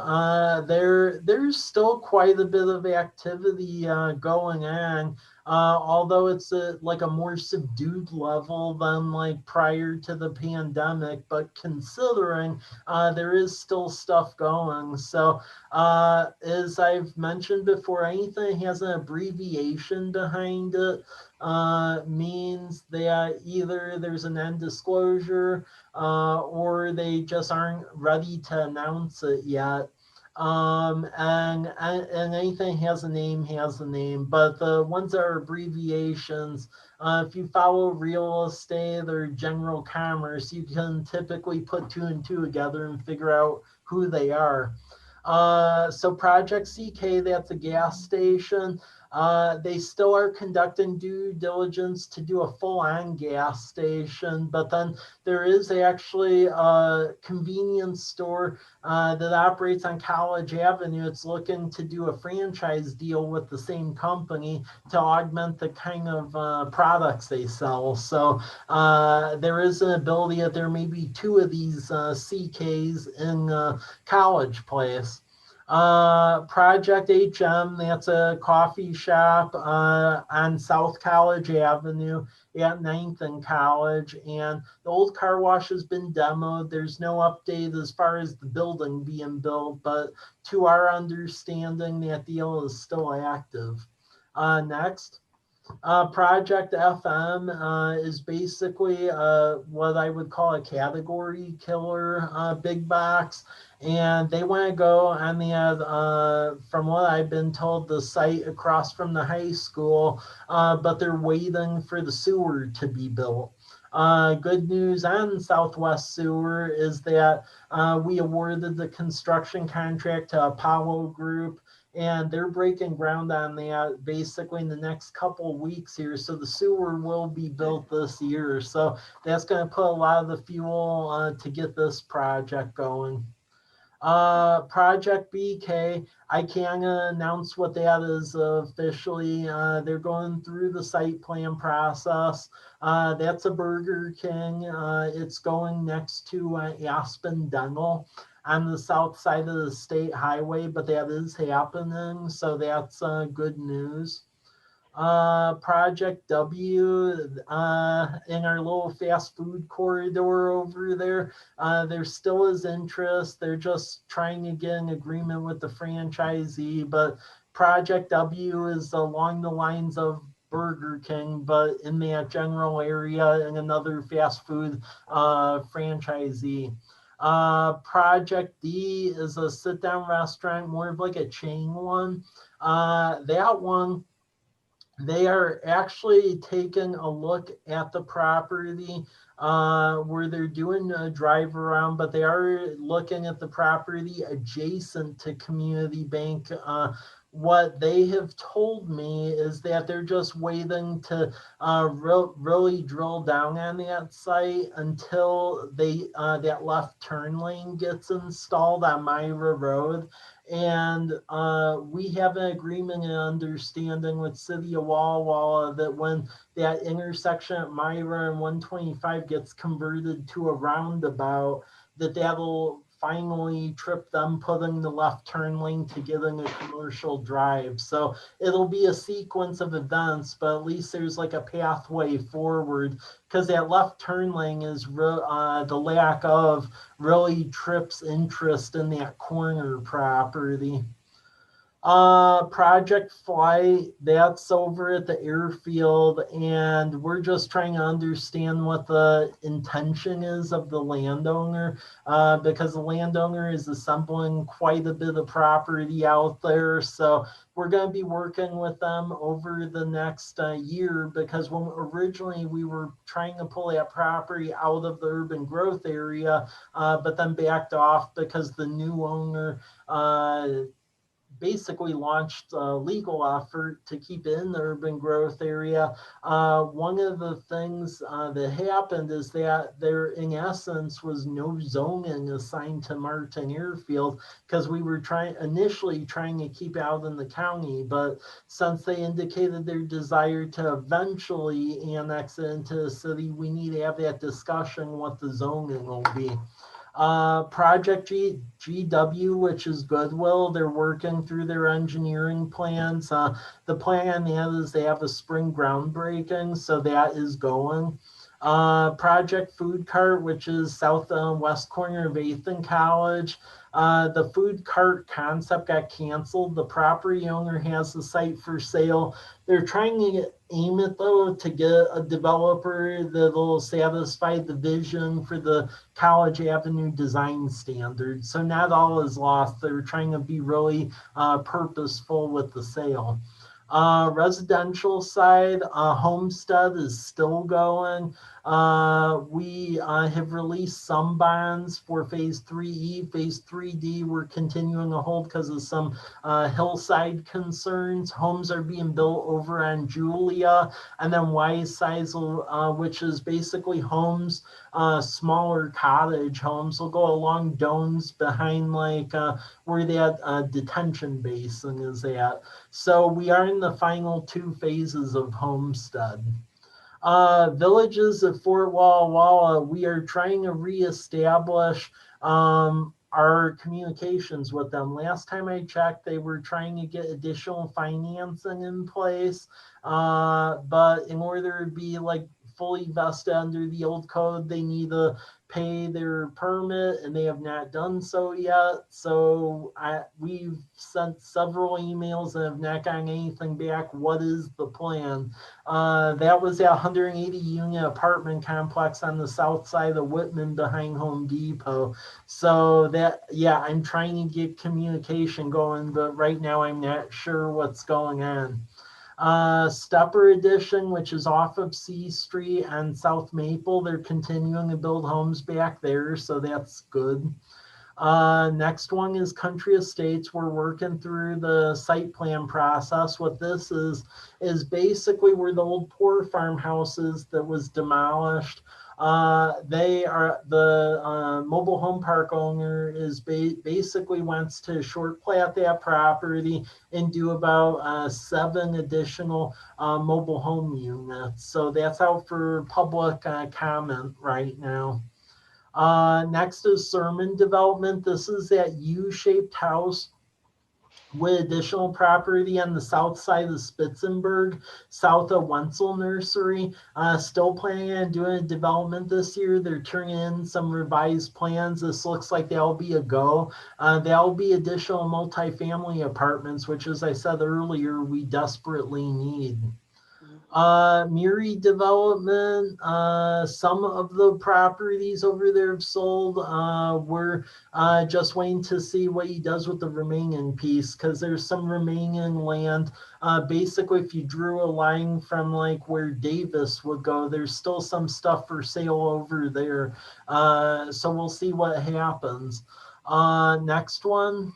There's still quite a bit of activity going on, although it's like a more subdued level than like prior to the pandemic. But considering there is still stuff going, so as I've mentioned before, anything that has an abbreviation behind it means that either there's an end disclosure or they just aren't ready to announce it yet. And anything has a name has a name, but the ones that are abbreviations, if you follow real estate or general commerce, you can typically put 2 and 2 together and figure out who they are. So Project CK, that's a gas station. They still are conducting due diligence to do a full-on gas station, but then there is actually a convenience store that operates on College Avenue. It's looking to do a franchise deal with the same company to augment the kind of products they sell. So there is an ability that there may be 2 of these CKs in College Place. Project HM, that's a coffee shop on South College Avenue at 9th and College, and the old car wash has been demoed. There's no update as far as the building being built, but to our understanding, that deal is still active. Next. Project FM is basically what I would call a category killer big box. And they want to go on the, from what I've been told, the site across from the high school, but they're waiting for the sewer to be built. Good news on Southwest Sewer is that we awarded the construction contract to Apollo Group, and they're breaking ground on that basically in the next couple of weeks here. So the sewer will be built this year. So that's going to put a lot of the fuel to get this project going. Project BK, I can't announce what that is officially. They're going through the site plan process. That's a Burger King. It's going next to Aspen Dental on the south side of the state highway, but that is happening. So that's good news. Project W, in our little fast food corridor over there, there still is interest. They're just trying to get an agreement with the franchisee, but Project W is along the lines of Burger King, but in that general area, and another fast food franchisee. Project D is a sit-down restaurant, more of like a chain one. That one, they are actually taking a look at the property where they're doing a drive around, but they are looking at the property adjacent to Community Bank. What they have told me is that they're just waiting to really drill down on that site until that left turn lane gets installed on Myra Road. And we have an agreement and understanding with City of Walla Walla that when that intersection at Myra and 125 gets converted to a roundabout, that'll finally trip them putting the left turn lane to get in a commercial drive. So it'll be a sequence of events, but at least there's like a pathway forward, because that left turn lane is the lack of really trips interest in that corner property. Project Flight, that's over at the airfield, and we're just trying to understand what the intention is of the landowner, because the landowner is assembling quite a bit of property out there. So we're going to be working with them over the next year, because when originally we were trying to pull that property out of the urban growth area, but then backed off because the new owner basically launched a legal effort to keep it in the urban growth area. One of the things that happened is that there, in essence, was no zoning assigned to Martin Airfield, because we were initially trying to keep it out in the county, but since they indicated their desire to eventually annex it into the city, we need to have that discussion what the zoning will be. Project GW, which is Goodwill, they're working through their engineering plans. The plan is they have a spring groundbreaking, so that is going. Project Food Cart, which is south west corner of 8th and College. The food cart concept got canceled. The property owner has the site for sale. They're trying to aim it, though, to get a developer that'll satisfy the vision for the College Avenue design standard. So not all is lost. They're trying to be really purposeful with the sale. Residential side, Homestead is still going. We have released some bonds for phase 3E. Phase 3D, we're continuing to hold because of some hillside concerns. Homes are being built over on Julia, and then Wise Sizel, which is basically homes, smaller cottage homes, will go along domes behind like where that detention basin is at. So we are in the final 2 phases of Homestead. Villages at Fort Walla Walla, we are trying to reestablish our communications with them. Last time I checked, they were trying to get additional financing in place, but in order to be like fully vested under the old code, they need to pay their permit, and they have not done so yet. So we've sent several emails and have not gotten anything back. What is the plan? That was a 180 unit apartment complex on the south side of Whitman behind Home Depot. So that, yeah, I'm trying to get communication going, but right now I'm not sure what's going on. Stepper Edition, which is off of C Street and South Maple, they're continuing to build homes back there, so that's good. Next one is Country Estates. We're working through the site plan process. What this is basically where the old poor farmhouses that was demolished. They are the mobile home park owner is basically wants to short plat that property and do about 7 additional mobile home units. So that's out for public comment right now. Next is Sermon Development. This is that U-shaped house with additional property on the south side of Spitzenberg, south of Wenzel Nursery. Still planning on doing a development this year. They're turning in some revised plans. This looks like that'll be a go. That'll be additional multifamily apartments, which, as I said earlier, we desperately need. Murray development, some of the properties over there have sold. We're just waiting to see what he does with the remaining piece, because there's some remaining land. Basically, if you drew a line from like where Davis would go, there's still some stuff for sale over there. So we'll see what happens. Next one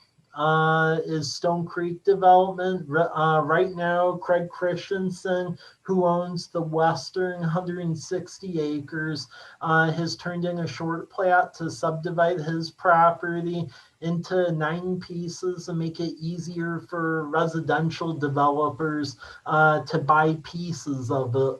is Stone Creek development. Right now, Craig Christensen, who owns the western 160 acres, has turned in a short plat to subdivide his property into 9 pieces and make it easier for residential developers to buy pieces of it.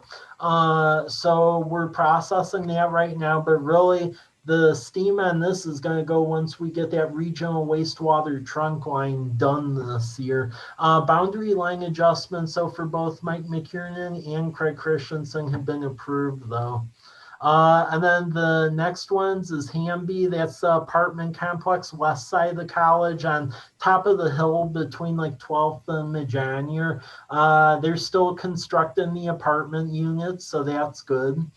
So we're processing that right now, but really the steam on this is going to go once we get that regional wastewater trunk line done this year. Boundary line adjustments, so for both Mike McKiernan and Craig Christensen, have been approved though. And then the next ones is Hamby. That's the apartment complex west side of the college on top of the hill between like 12th and Majanier. They're still constructing the apartment units, so that's good.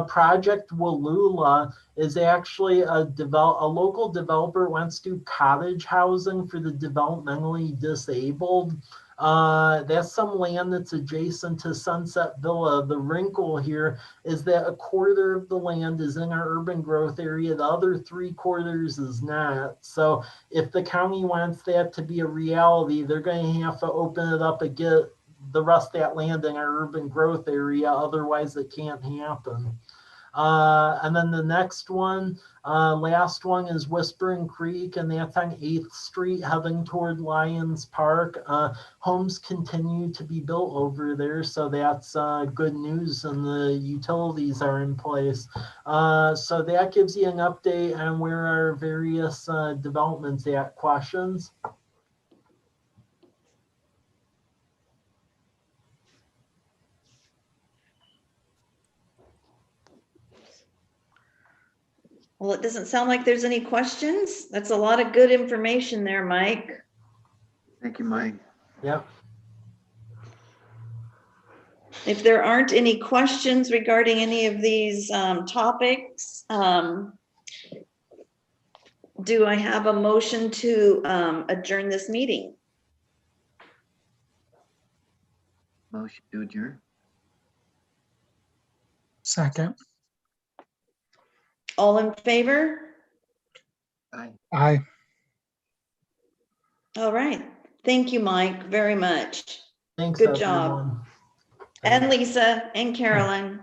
Project Wallula is actually a local developer wants to do cottage housing for the developmentally disabled. That's some land that's adjacent to Sunset Villa. The wrinkle here is that a quarter of the land is in our urban growth area. The other 3/4 is not. So if the county wants that to be a reality, they're going to have to open it up and get the rest of that land in our urban growth area. Otherwise, it can't happen. And then the next one, last one is Whispering Creek, and that's on 8th Street heading toward Lions Park. Homes continue to be built over there, so that's good news, and the utilities are in place. So that gives you an update on where our various developments at. Questions? Well, it doesn't sound like there's any questions. That's a lot of good information there, Mike. Thank you, Mike. Yep. If there aren't any questions regarding any of these topics, do I have a motion to adjourn this meeting? Motion to adjourn. Second. All in favor? Aye. Aye. All right. Thank you, Mike, very much. Thanks, Good job. everyone. And Lisa and Carolyn.